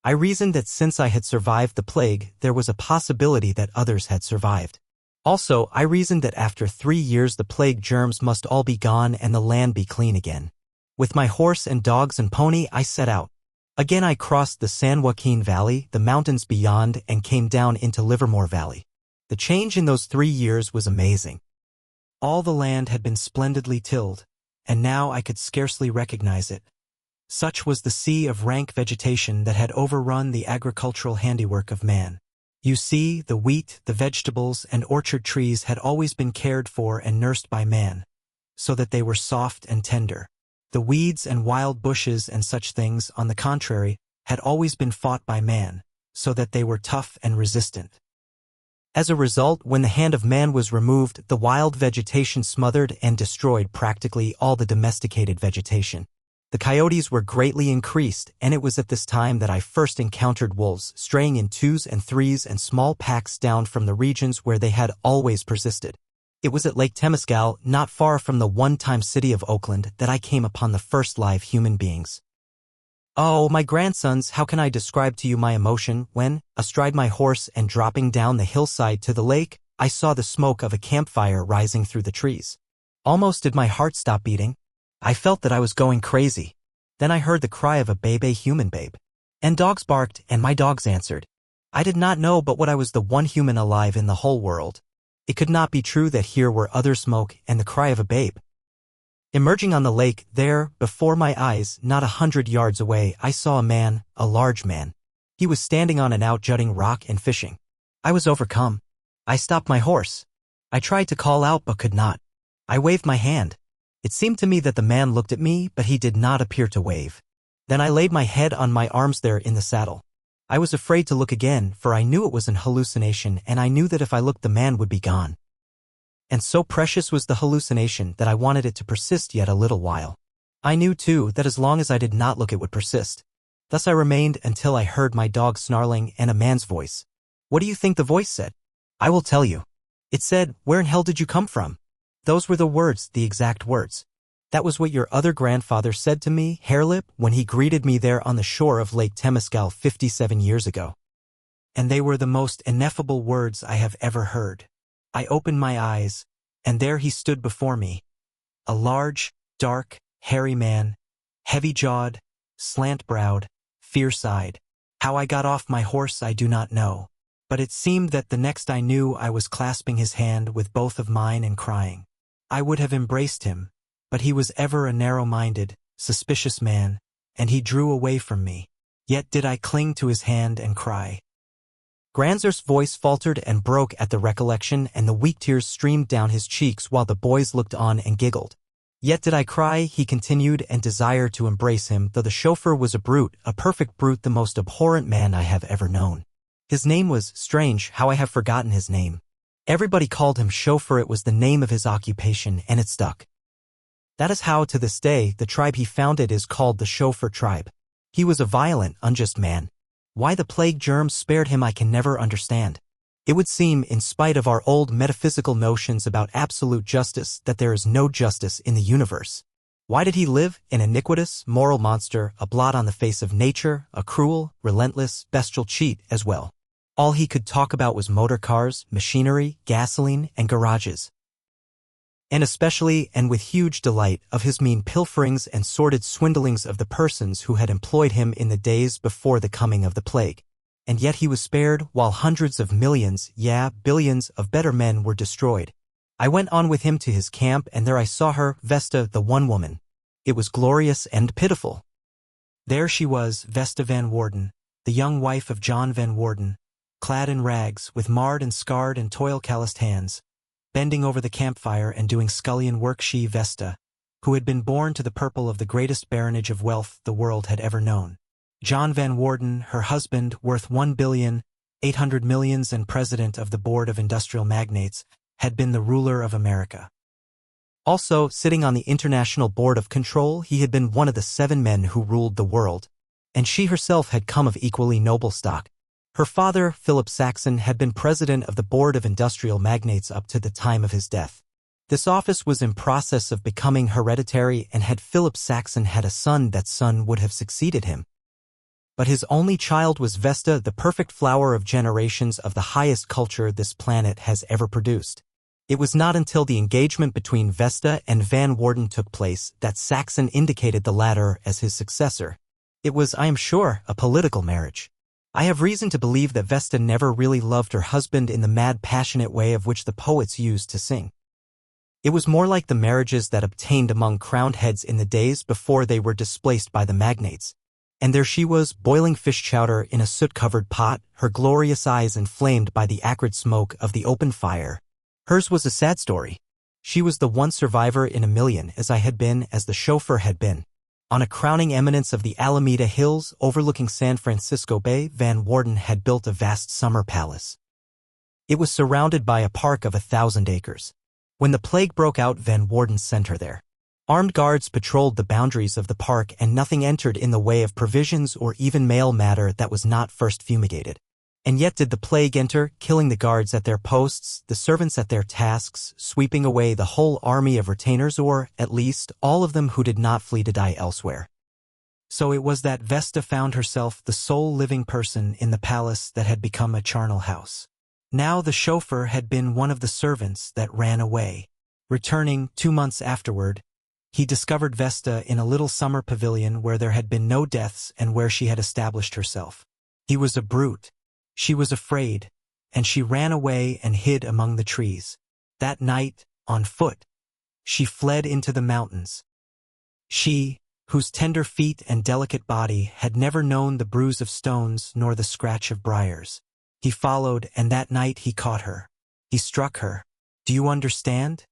[SPEAKER 1] I reasoned that since I had survived the plague, there was a possibility that others had survived. Also, I reasoned that after 3 years the plague germs must all be gone and the land be clean again. With my horse and dogs and pony, I set out. Again I crossed the San Joaquin Valley, the mountains beyond, and came down into Livermore Valley. The change in those 3 years was amazing. All the land had been splendidly tilled, and now I could scarcely recognize it. Such was the sea of rank vegetation that had overrun the agricultural handiwork of man. You see, the wheat, the vegetables, and orchard trees had always been cared for and nursed by man, so that they were soft and tender. The weeds and wild bushes and such things, on the contrary, had always been fought by man, so that they were tough and resistant. As a result, when the hand of man was removed, the wild vegetation smothered and destroyed practically all the domesticated vegetation. The coyotes were greatly increased, and it was at this time that I first encountered wolves straying in 2s and 3s and small packs down from the regions where they had always persisted. It was at Lake Temescal, not far from the one-time city of Oakland, that I came upon the first live human beings. Oh, my grandsons, how can I describe to you my emotion when, astride my horse and dropping down the hillside to the lake, I saw the smoke of a campfire rising through the trees. Almost did my heart stop beating. I felt that I was going crazy. Then I heard the cry of a human babe. And dogs barked, and my dogs answered. I did not know but what I was the one human alive in the whole world. It could not be true that here were other smoke and the cry of a babe. Emerging on the lake, there, before my eyes, not 100 yards away, I saw a man, a large man. He was standing on an out-jutting rock and fishing. I was overcome. I stopped my horse. I tried to call out but could not. I waved my hand. It seemed to me that the man looked at me, but he did not appear to wave. Then I laid my head on my arms there in the saddle. I was afraid to look again, for I knew it was an hallucination, and I knew that if I looked the man would be gone. And so precious was the hallucination that I wanted it to persist yet a little while. I knew, too, that as long as I did not look it would persist. Thus I remained until I heard my dog snarling and a man's voice. What do you think the voice said? I will tell you. It said, "Where in hell did you come from?" Those were the words, the exact words. That was what your other grandfather said to me, Hairlip, when he greeted me there on the shore of Lake Temescal 57 years ago. And they were the most ineffable words I have ever heard. I opened my eyes, and there he stood before me. A large, dark, hairy man, heavy-jawed, slant-browed, fierce-eyed. How I got off my horse I do not know, but it seemed that the next I knew I was clasping his hand with both of mine and crying. I would have embraced him, but he was ever a narrow-minded, suspicious man, and he drew away from me. Yet did I cling to his hand and cry. Granzer's voice faltered and broke at the recollection, and the weak tears streamed down his cheeks while the boys looked on and giggled. Yet did I cry, he continued, and desire to embrace him, though the chauffeur was a brute, a perfect brute, the most abhorrent man I have ever known. His name was, strange, how I have forgotten his name. Everybody called him chauffeur, it was the name of his occupation, and it stuck. That is how, to this day, the tribe he founded is called the chauffeur tribe. He was a violent, unjust man. Why the plague germs spared him I can never understand. It would seem, in spite of our old metaphysical notions about absolute justice, that there is no justice in the universe. Why did he live, an iniquitous, moral monster, a blot on the face of nature, a cruel, relentless, bestial cheat as well? All he could talk about was motor cars, machinery, gasoline, and garages. And especially, and with huge delight, of his mean pilferings and sordid swindlings of the persons who had employed him in the days before the coming of the plague. And yet he was spared, while hundreds of millions, billions of better men were destroyed. I went on with him to his camp, and there I saw her, Vesta, the one woman. It was glorious and pitiful. There she was, Vesta Van Worden, the young wife of John Van Worden, clad in rags, with marred and scarred and toil-calloused hands, bending over the campfire and doing scullion work. She, Vesta, who had been born to the purple of the greatest baronage of wealth the world had ever known. John Van Worden, her husband, worth $1,800,000,000 and president of the Board of Industrial Magnates, had been the ruler of America. Also, sitting on the International Board of Control, he had been one of the 7 men who ruled the world, and she herself had come of equally noble stock. Her father, Philip Saxon, had been president of the Board of Industrial Magnates up to the time of his death. This office was in process of becoming hereditary, and had Philip Saxon had a son, that son would have succeeded him. But his only child was Vesta, the perfect flower of generations of the highest culture this planet has ever produced. It was not until the engagement between Vesta and Van Worden took place that Saxon indicated the latter as his successor. It was, I am sure, a political marriage. I have reason to believe that Vesta never really loved her husband in the mad, passionate way of which the poets used to sing. It was more like the marriages that obtained among crowned heads in the days before they were displaced by the magnates. And there she was, boiling fish chowder in a soot-covered pot, her glorious eyes inflamed by the acrid smoke of the open fire. Hers was a sad story. She was the one survivor in a million, as I had been, as the chauffeur had been. On a crowning eminence of the Alameda Hills, overlooking San Francisco Bay, Van Worden had built a vast summer palace. It was surrounded by a park of 1,000 acres. When the plague broke out, Van Worden sent her there. Armed guards patrolled the boundaries of the park, and nothing entered in the way of provisions or even mail matter that was not first fumigated. And yet did the plague enter, killing the guards at their posts, the servants at their tasks, sweeping away the whole army of retainers, or, at least, all of them who did not flee to die elsewhere. So it was that Vesta found herself the sole living person in the palace that had become a charnel house. Now the chauffeur had been one of the servants that ran away. Returning 2 months afterward, he discovered Vesta in a little summer pavilion where there had been no deaths and where she had established herself. He was a brute. She was afraid, and she ran away and hid among the trees. That night, on foot, she fled into the mountains. She, whose tender feet and delicate body had never known the bruise of stones nor the scratch of briars. He followed, and that night he caught her. He struck her. Do you understand?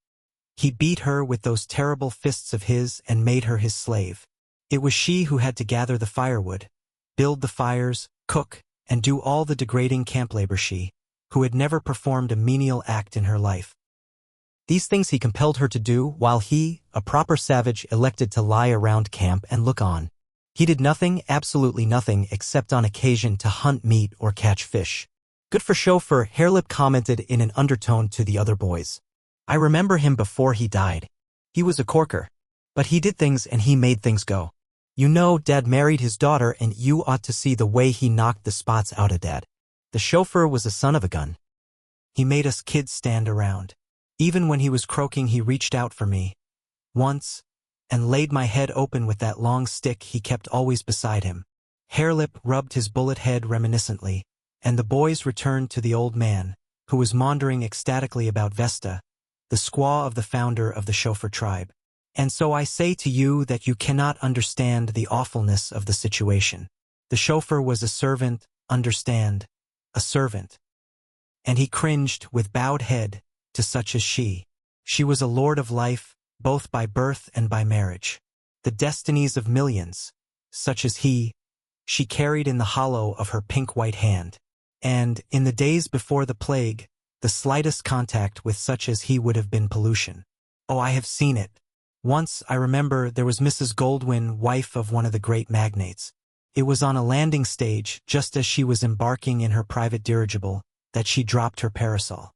[SPEAKER 1] He beat her with those terrible fists of his and made her his slave. It was she who had to gather the firewood, build the fires, cook, and do all the degrading camp labor, she, who had never performed a menial act in her life. These things he compelled her to do, while he, a proper savage, elected to lie around camp and look on. He did nothing, absolutely nothing, except on occasion to hunt meat or catch fish. Good for chauffeur, Harelip commented in an undertone to the other boys. I remember him before he died. He was a corker. But he did things and he made things go. You know, Dad married his daughter, and you ought to see the way he knocked the spots out of Dad. The chauffeur was a son of a gun. He made us kids stand around. Even when he was croaking, he reached out for me. Once, and laid my head open with that long stick he kept always beside him. Harelip rubbed his bullet head reminiscently, and the boys returned to the old man, who was maundering ecstatically about Vesta, the squaw of the founder of the chauffeur tribe. And so I say to you that you cannot understand the awfulness of the situation. The chauffeur was a servant, understand, a servant. And he cringed with bowed head to such as she. She was a lord of life, both by birth and by marriage. The destinies of millions, such as he, she carried in the hollow of her pink-white hand. And, in the days before the plague, the slightest contact with such as he would have been pollution. Oh, I have seen it. Once, I remember, there was Mrs. Goldwyn, wife of one of the great magnates. It was on a landing stage, just as she was embarking in her private dirigible, that she dropped her parasol.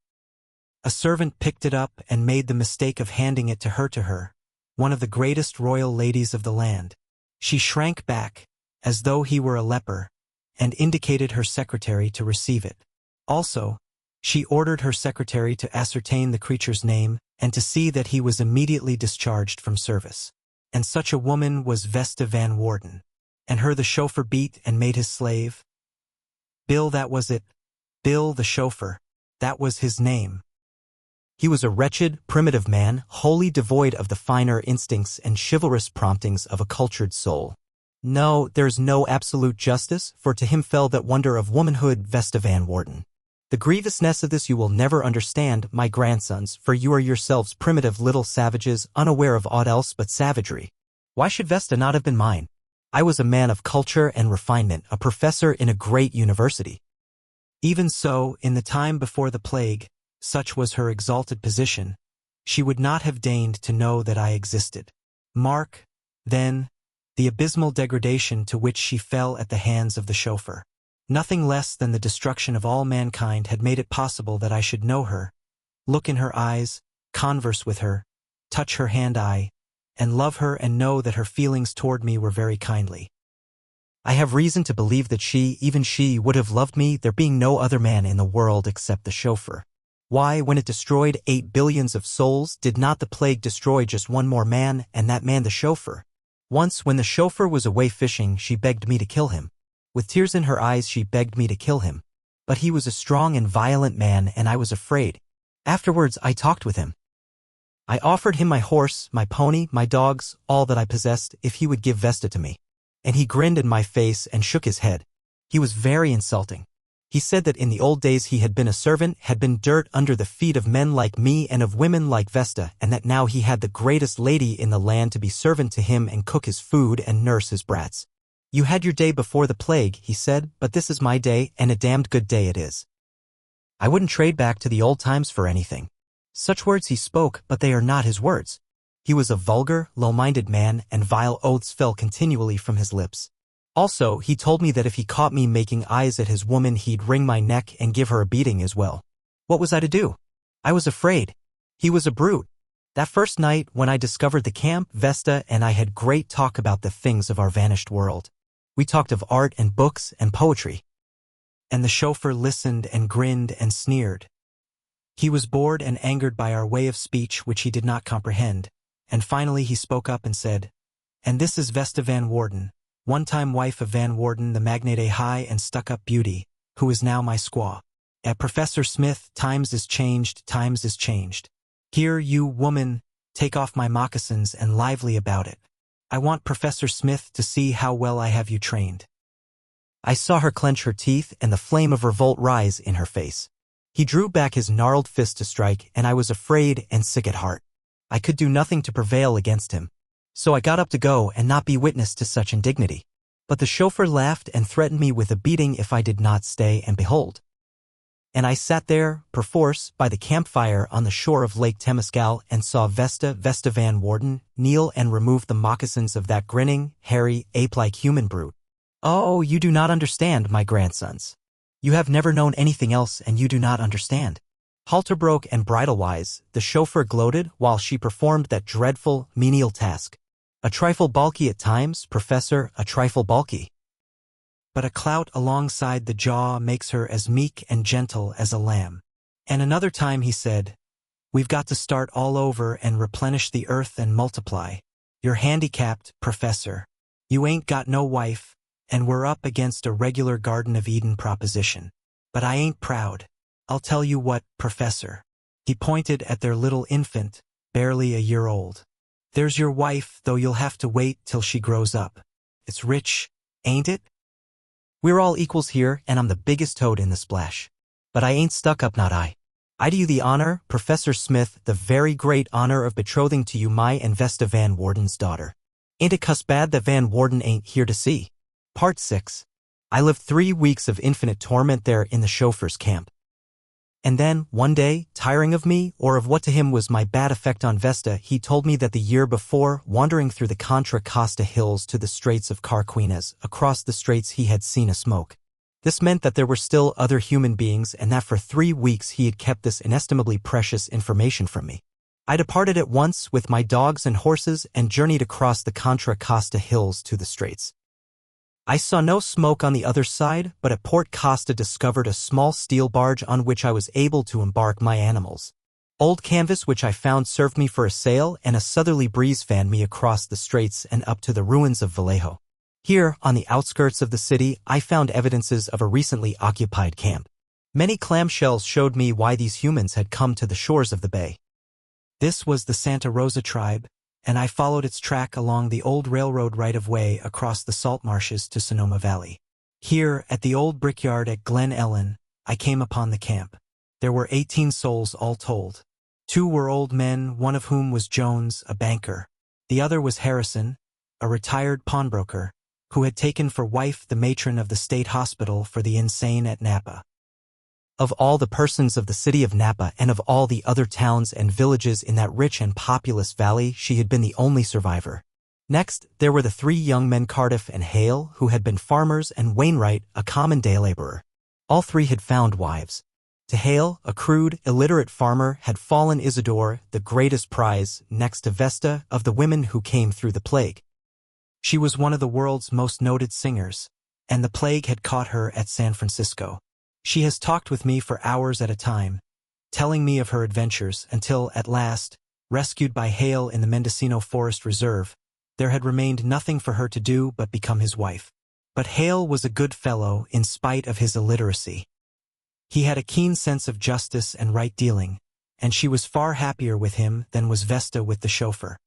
[SPEAKER 1] A servant picked it up and made the mistake of handing it to her, one of the greatest royal ladies of the land. She shrank back, as though he were a leper, and indicated her secretary to receive it. Also, she ordered her secretary to ascertain the creature's name and to see that he was immediately discharged from service. And such a woman was Vesta Van Worden. And her the chauffeur beat and made his slave. Bill, that was it. Bill the chauffeur. That was his name. He was a wretched, primitive man, wholly devoid of the finer instincts and chivalrous promptings of a cultured soul. No, there's no absolute justice, for to him fell that wonder of womanhood, Vesta Van Worden. The grievousness of this you will never understand, my grandsons, for you are yourselves primitive little savages, unaware of aught else but savagery. Why should Vesta not have been mine? I was a man of culture and refinement, a professor in a great university. Even so, in the time before the plague, such was her exalted position, she would not have deigned to know that I existed. Mark, then, the abysmal degradation to which she fell at the hands of the chauffeur. Nothing less than the destruction of all mankind had made it possible that I should know her, look in her eyes, converse with her, touch her hand and love her and know that her feelings toward me were very kindly. I have reason to believe that she, even she, would have loved me, there being no other man in the world except the chauffeur. Why, when it destroyed 8 billions of souls, did not the plague destroy just one more man, and that man the chauffeur? Once, when the chauffeur was away fishing, she begged me to kill him. With tears in her eyes, she begged me to kill him. But he was a strong and violent man, and I was afraid. Afterwards, I talked with him. I offered him my horse, my pony, my dogs, all that I possessed, if he would give Vesta to me. And he grinned in my face and shook his head. He was very insulting. He said that in the old days he had been a servant, had been dirt under the feet of men like me and of women like Vesta, and that now he had the greatest lady in the land to be servant to him and cook his food and nurse his brats. You had your day before the plague, he said, but this is my day, and a damned good day it is. I wouldn't trade back to the old times for anything. Such words he spoke, but they are not his words. He was a vulgar, low-minded man, and vile oaths fell continually from his lips. Also, he told me that if he caught me making eyes at his woman, he'd wring my neck and give her a beating as well. What was I to do? I was afraid. He was a brute. That first night, when I discovered the camp, Vesta and I had great talk about the things of our vanished world. We talked of art and books and poetry. And the chauffeur listened and grinned and sneered. He was bored and angered by our way of speech, which he did not comprehend. And finally he spoke up and said, "And this is Vesta Van Worden, one-time wife of Van Worden, the magnate high and stuck-up beauty, who is now my squaw. At Professor Smith, times is changed, times is changed. Here, you woman, take off my moccasins and lively about it. I want Professor Smith to see how well I have you trained." I saw her clench her teeth and the flame of revolt rise in her face. He drew back his gnarled fist to strike, and I was afraid and sick at heart. I could do nothing to prevail against him. So I got up to go and not be witness to such indignity. But the chauffeur laughed and threatened me with a beating if I did not stay and behold. And I sat there, perforce, by the campfire on the shore of Lake Temescal and saw Vesta Van Worden, kneel and remove the moccasins of that grinning, hairy, ape-like human brute. Oh, you do not understand, my grandsons. You have never known anything else and you do not understand. Halterbroke and bridle-wise, the chauffeur gloated while she performed that dreadful, menial task. A trifle bulky at times, Professor, a trifle bulky. But a clout alongside the jaw makes her as meek and gentle as a lamb. And another time he said, "We've got to start all over and replenish the earth and multiply. You're handicapped, Professor. You ain't got no wife, and we're up against a regular Garden of Eden proposition. But I ain't proud. I'll tell you what, Professor." He pointed at their little infant, barely a year old. "There's your wife, though you'll have to wait till she grows up. It's rich, ain't it? We're all equals here, and I'm the biggest toad in the splash. But I ain't stuck up, not I. I do you the honor, Professor Smith, the very great honor of betrothing to you my and Vesta Van Worden's daughter. Ain't it cuss bad that Van Worden ain't here to see?" Part 6. I lived 3 weeks of infinite torment there in the chauffeur's camp. And then, one day, tiring of me, or of what to him was my bad effect on Vesta, he told me that the year before, wandering through the Contra Costa Hills to the Straits of Carquinez, across the straits he had seen a smoke. This meant that there were still other human beings and that for 3 weeks he had kept this inestimably precious information from me. I departed at once with my dogs and horses and journeyed across the Contra Costa Hills to the straits. I saw no smoke on the other side, but at Port Costa discovered a small steel barge on which I was able to embark my animals. Old canvas which I found served me for a sail, and a southerly breeze fanned me across the straits and up to the ruins of Vallejo. Here, on the outskirts of the city, I found evidences of a recently occupied camp. Many clamshells showed me why these humans had come to the shores of the bay. This was the Santa Rosa tribe, and I followed its track along the old railroad right-of-way across the salt marshes to Sonoma Valley. Here, at the old brickyard at Glen Ellen, I came upon the camp. There were 18 souls all told. 2 were old men, one of whom was Jones, a banker. The other was Harrison, a retired pawnbroker, who had taken for wife the matron of the state hospital for the insane at Napa. Of all the persons of the city of Napa and of all the other towns and villages in that rich and populous valley, she had been the only survivor. Next, there were the 3 young men Cardiff and Hale, who had been farmers, and Wainwright, a common day laborer. All 3 had found wives. To Hale, a crude, illiterate farmer, had fallen Isidore, the greatest prize, next to Vesta, of the women who came through the plague. She was one of the world's most noted singers, and the plague had caught her at San Francisco. She has talked with me for hours at a time, telling me of her adventures until, at last, rescued by Hale in the Mendocino Forest Reserve, there had remained nothing for her to do but become his wife. But Hale was a good fellow in spite of his illiteracy. He had a keen sense of justice and right dealing, and she was far happier with him than was Vesta with the chauffeur.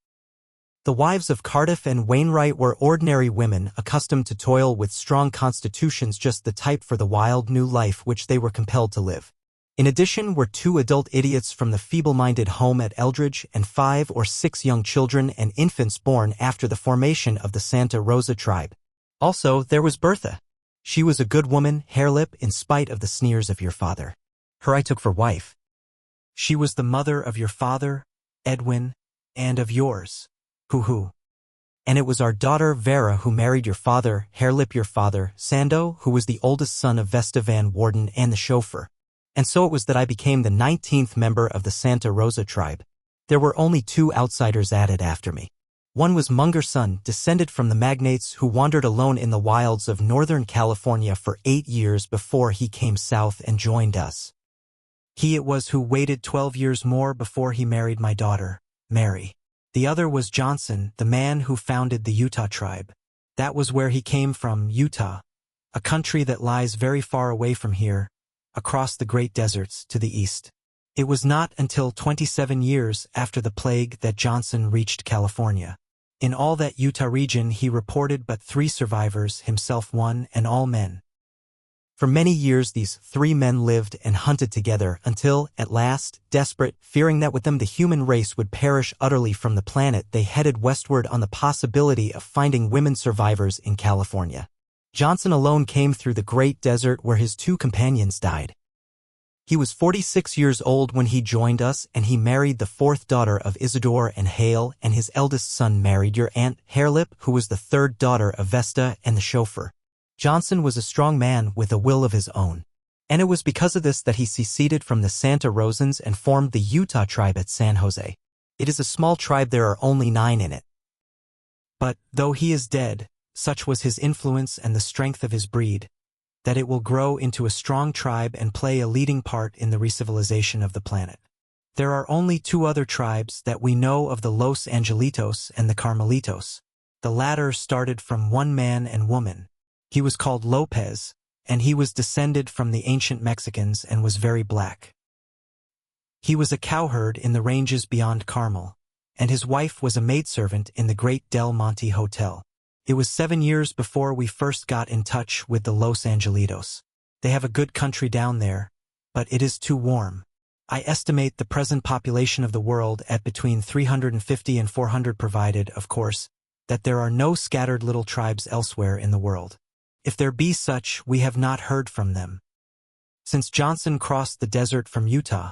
[SPEAKER 1] The wives of Cardiff and Wainwright were ordinary women accustomed to toil with strong constitutions, just the type for the wild new life which they were compelled to live. In addition were 2 adult idiots from the feeble-minded home at Eldridge and 5 or 6 young children and infants born after the formation of the Santa Rosa tribe. Also, there was Bertha. She was a good woman, Harelip, in spite of the sneers of your father. Her I took for wife. She was the mother of your father, Edwin, and of yours. Hoo-hoo. And it was our daughter Vera who married your father, Harelip, your father, Sando, who was the oldest son of Vesta Van Warden and the chauffeur. And so it was that I became the 19th member of the Santa Rosa tribe. There were only 2 outsiders added after me. One was Munger's son, descended from the magnates who wandered alone in the wilds of Northern California for 8 years before he came south and joined us. He it was who waited 12 years more before he married my daughter, Mary. The other was Johnson, the man who founded the Utah tribe. That was where he came from, Utah, a country that lies very far away from here, across the great deserts to the east. It was not until 27 years after the plague that Johnson reached California. In all that Utah region he reported but 3 survivors, himself 1, and all men. For many years these 3 men lived and hunted together until, at last, desperate, fearing that with them the human race would perish utterly from the planet, they headed westward on the possibility of finding women survivors in California. Johnson alone came through the great desert where his 2 companions died. He was 46 years old when he joined us, and he married the 4th daughter of Isidore and Hale, and his eldest son married your aunt, Harelip, who was the 3rd daughter of Vesta and the chauffeur. Johnson was a strong man with a will of his own. And it was because of this that he seceded from the Santa Rosans and formed the Utah tribe at San Jose. It is a small tribe, there are only 9 in it. But, though he is dead, such was his influence and the strength of his breed, that it will grow into a strong tribe and play a leading part in the recivilization of the planet. There are only 2 other tribes that we know of, the Los Angelitos and the Carmelitos. The latter started from 1 man and woman. He was called Lopez, and he was descended from the ancient Mexicans and was very black. He was a cowherd in the ranges beyond Carmel, and his wife was a maidservant in the great Del Monte Hotel. It was 7 years before we first got in touch with the Los Angelitos. They have a good country down there, but it is too warm. I estimate the present population of the world at between 350 and 400, provided, of course, that there are no scattered little tribes elsewhere in the world. If there be such, we have not heard from them. Since Johnson crossed the desert from Utah,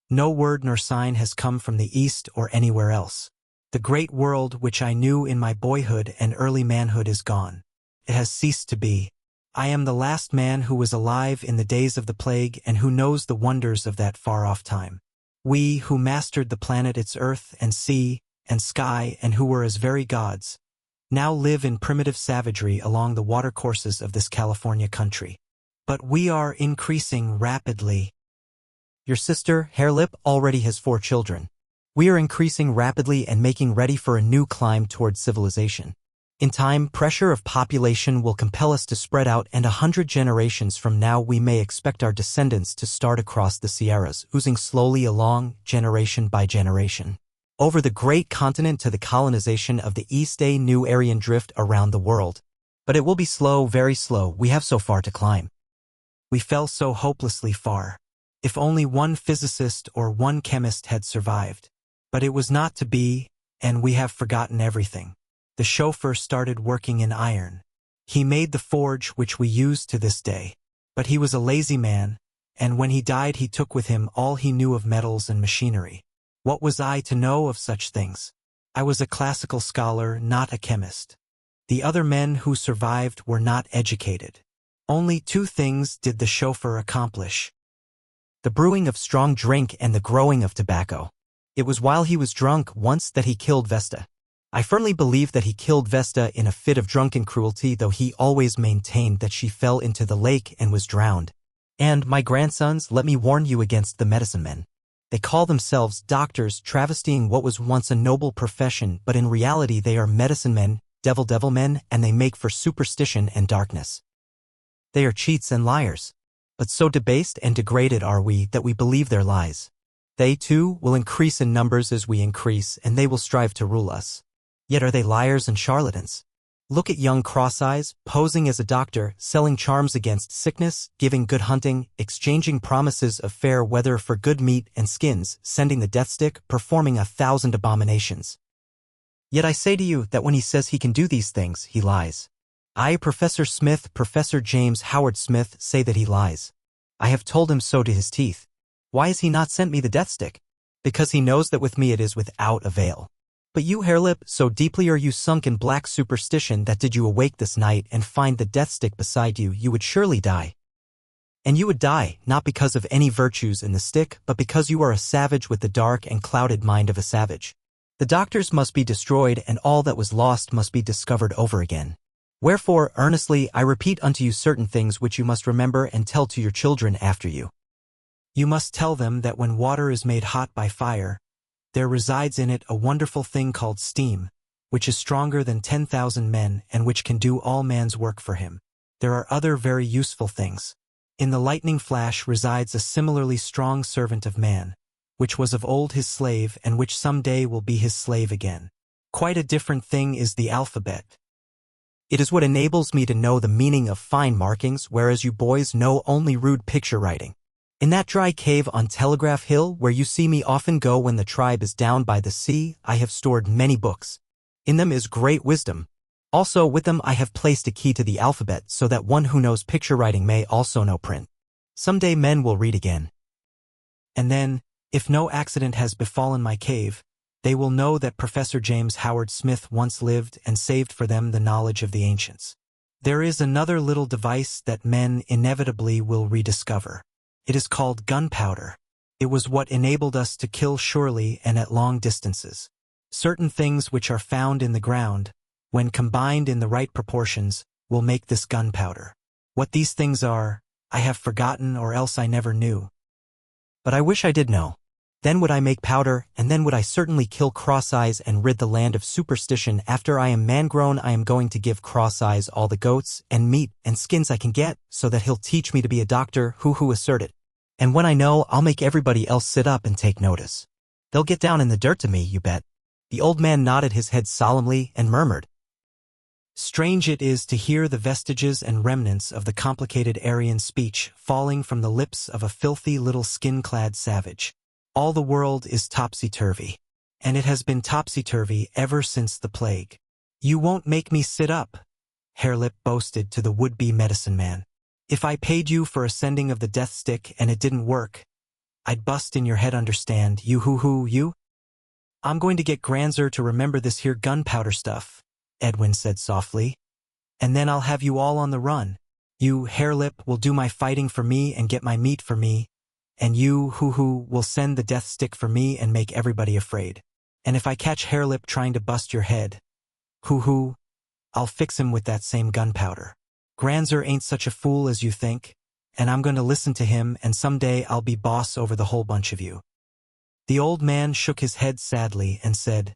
[SPEAKER 1] no word nor sign has come from the east or anywhere else. The great world which I knew in my boyhood and early manhood is gone. It has ceased to be. I am the last man who was alive in the days of the plague and who knows the wonders of that far-off time. We, who mastered the planet, its earth and sea and sky, and who were as very gods, now live in primitive savagery along the watercourses of this California country. But we are increasing rapidly. Your sister, Harelip, already has 4 children. We are increasing rapidly and making ready for a new climb towards civilization. In time, pressure of population will compel us to spread out, and 100 generations from now we may expect our descendants to start across the Sierras, oozing slowly along, generation by generation, over the great continent to the colonization of the East, a new Aryan drift around the world. But it will be slow, very slow. We have so far to climb. We fell so hopelessly far. If only one physicist or one chemist had survived. But it was not to be, and we have forgotten everything. The chauffeur started working in iron. He made the forge which we use to this day. But he was a lazy man, and when he died he took with him all he knew of metals and machinery. What was I to know of such things? I was a classical scholar, not a chemist. The other men who survived were not educated. Only two things did the chauffeur accomplish: the brewing of strong drink and the growing of tobacco. It was while he was drunk once that he killed Vesta. I firmly believe that he killed Vesta in a fit of drunken cruelty, though he always maintained that she fell into the lake and was drowned. And, my grandsons, let me warn you against the medicine men. They call themselves doctors, travestying what was once a noble profession, but in reality they are medicine men, devil men, and they make for superstition and darkness. They are cheats and liars. But so debased and degraded are we that we believe their lies. They, too, will increase in numbers as we increase, and they will strive to rule us. Yet are they liars and charlatans? Look at young Cross-Eyes, posing as a doctor, selling charms against sickness, giving good hunting, exchanging promises of fair weather for good meat and skins, sending the death stick, performing 1,000 abominations. Yet I say to you that when he says he can do these things, he lies. I, Professor Smith, Professor James Howard Smith, say that he lies. I have told him so to his teeth. Why has he not sent me the death stick? Because he knows that with me it is without avail. But you, Harelip, so deeply are you sunk in black superstition that did you awake this night and find the death stick beside you, you would surely die. And you would die, not because of any virtues in the stick, but because you are a savage with the dark and clouded mind of a savage. The doctors must be destroyed, and all that was lost must be discovered over again. Wherefore, earnestly, I repeat unto you certain things which you must remember and tell to your children after you. You must tell them that when water is made hot by fire, there resides in it a wonderful thing called steam, which is stronger than 10,000 men and which can do all man's work for him. There are other very useful things. In the lightning flash resides a similarly strong servant of man, which was of old his slave and which some day will be his slave again. Quite a different thing is the alphabet. It is what enables me to know the meaning of fine markings, whereas you boys know only rude picture writing. In that dry cave on Telegraph Hill, where you see me often go when the tribe is down by the sea, I have stored many books. In them is great wisdom. Also with them I have placed a key to the alphabet, so that one who knows picture writing may also know print. Some day men will read again. And then, if no accident has befallen my cave, they will know that Professor James Howard Smith once lived and saved for them the knowledge of the ancients. There is another little device that men inevitably will rediscover. It is called gunpowder. It was what enabled us to kill surely and at long distances. Certain things which are found in the ground, when combined in the right proportions, will make this gunpowder. What these things are, I have forgotten, or else I never knew. But I wish I did know. Then would I make powder, and then would I certainly kill Cross-Eyes and rid the land of superstition. After I am man-grown, I am going to give Cross-Eyes all the goats and meat and skins I can get, so that he'll teach me to be a doctor who asserted. And when I know, I'll make everybody else sit up and take notice. They'll get down in the dirt to me, you bet. The old man nodded his head solemnly and murmured. Strange it is to hear the vestiges and remnants of the complicated Aryan speech falling from the lips of a filthy little skin-clad savage. All the world is topsy-turvy. And it has been topsy-turvy ever since the plague. You won't make me sit up, Harelip boasted to the would-be medicine man. If I paid you for a sending of the death stick and it didn't work, I'd bust in your head, understand, you? I'm going to get Granzer to remember this here gunpowder stuff, Edwin said softly. And then I'll have you all on the run. You, Harelip, will do my fighting for me and get my meat for me, and you, will send the death stick for me and make everybody afraid. And if I catch Harelip trying to bust your head, I'll fix him with that same gunpowder. Granzer ain't such a fool as you think, and I'm going to listen to him, and someday I'll be boss over the whole bunch of you. The old man shook his head sadly and said,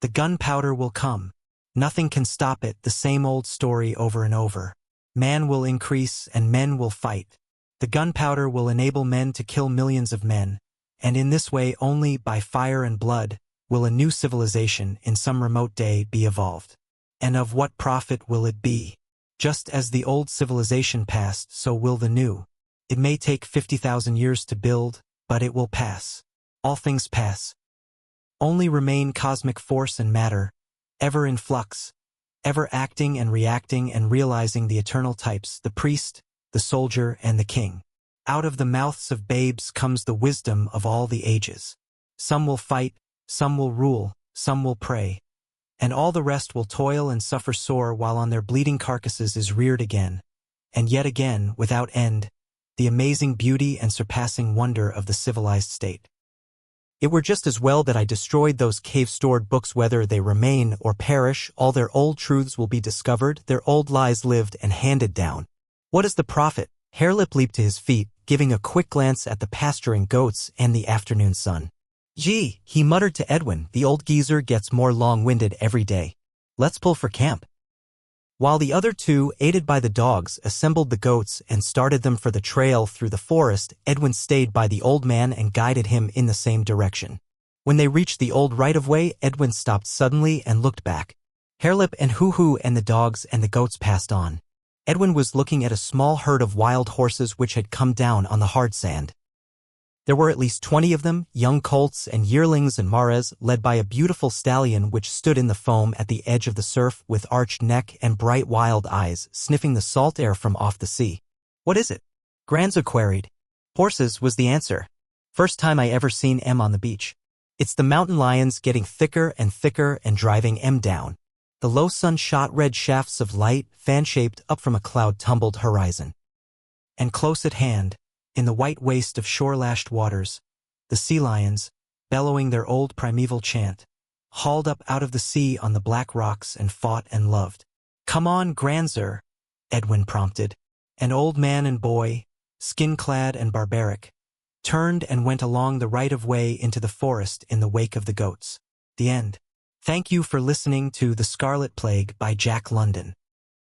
[SPEAKER 1] The gunpowder will come. Nothing can stop it, the same old story over and over. Man will increase and men will fight. The gunpowder will enable men to kill millions of men, and in this way only by fire and blood will a new civilization in some remote day be evolved. And of what profit will it be? Just as the old civilization passed, so will the new. It may take 50,000 years to build, but it will pass. All things pass. Only remain cosmic force and matter, ever in flux, ever acting and reacting and realizing the eternal types, the priest, the soldier, and the king. Out of the mouths of babes comes the wisdom of all the ages. Some will fight, some will rule, some will pray, and all the rest will toil and suffer sore while on their bleeding carcasses is reared again, and yet again, without end, the amazing beauty and surpassing wonder of the civilized state. It were just as well that I destroyed those cave-stored books. Whether they remain or perish, all their old truths will be discovered, their old lies lived and handed down. What is the profit? Harelip leaped to his feet, giving a quick glance at the pasturing goats and the afternoon sun. Gee, he muttered to Edwin, the old geezer gets more long-winded every day. Let's pull for camp. While the other two, aided by the dogs, assembled the goats and started them for the trail through the forest, Edwin stayed by the old man and guided him in the same direction. When they reached the old right-of-way, Edwin stopped suddenly and looked back. Harelip and Hoo-Hoo and the dogs and the goats passed on. Edwin was looking at a small herd of wild horses which had come down on the hard sand. There were at least 20 of them, young colts and yearlings and mares, led by a beautiful stallion which stood in the foam at the edge of the surf with arched neck and bright wild eyes, sniffing the salt air from off the sea. What is it? Granza queried. Horses was the answer. First time I ever seen M on the beach. It's the mountain lions getting thicker and driving M down. The low sun shot red shafts of light, fan-shaped, up from a cloud-tumbled horizon. And close at hand, in the white waste of shore-lashed waters, the sea lions, bellowing their old primeval chant, hauled up out of the sea on the black rocks and fought and loved. Come on, Granzer, Edwin prompted. An old man and boy, skin-clad and barbaric, turned and went along the right-of-way into the forest in the wake of the goats. The end. Thank you for listening to The Scarlet Plague by Jack London.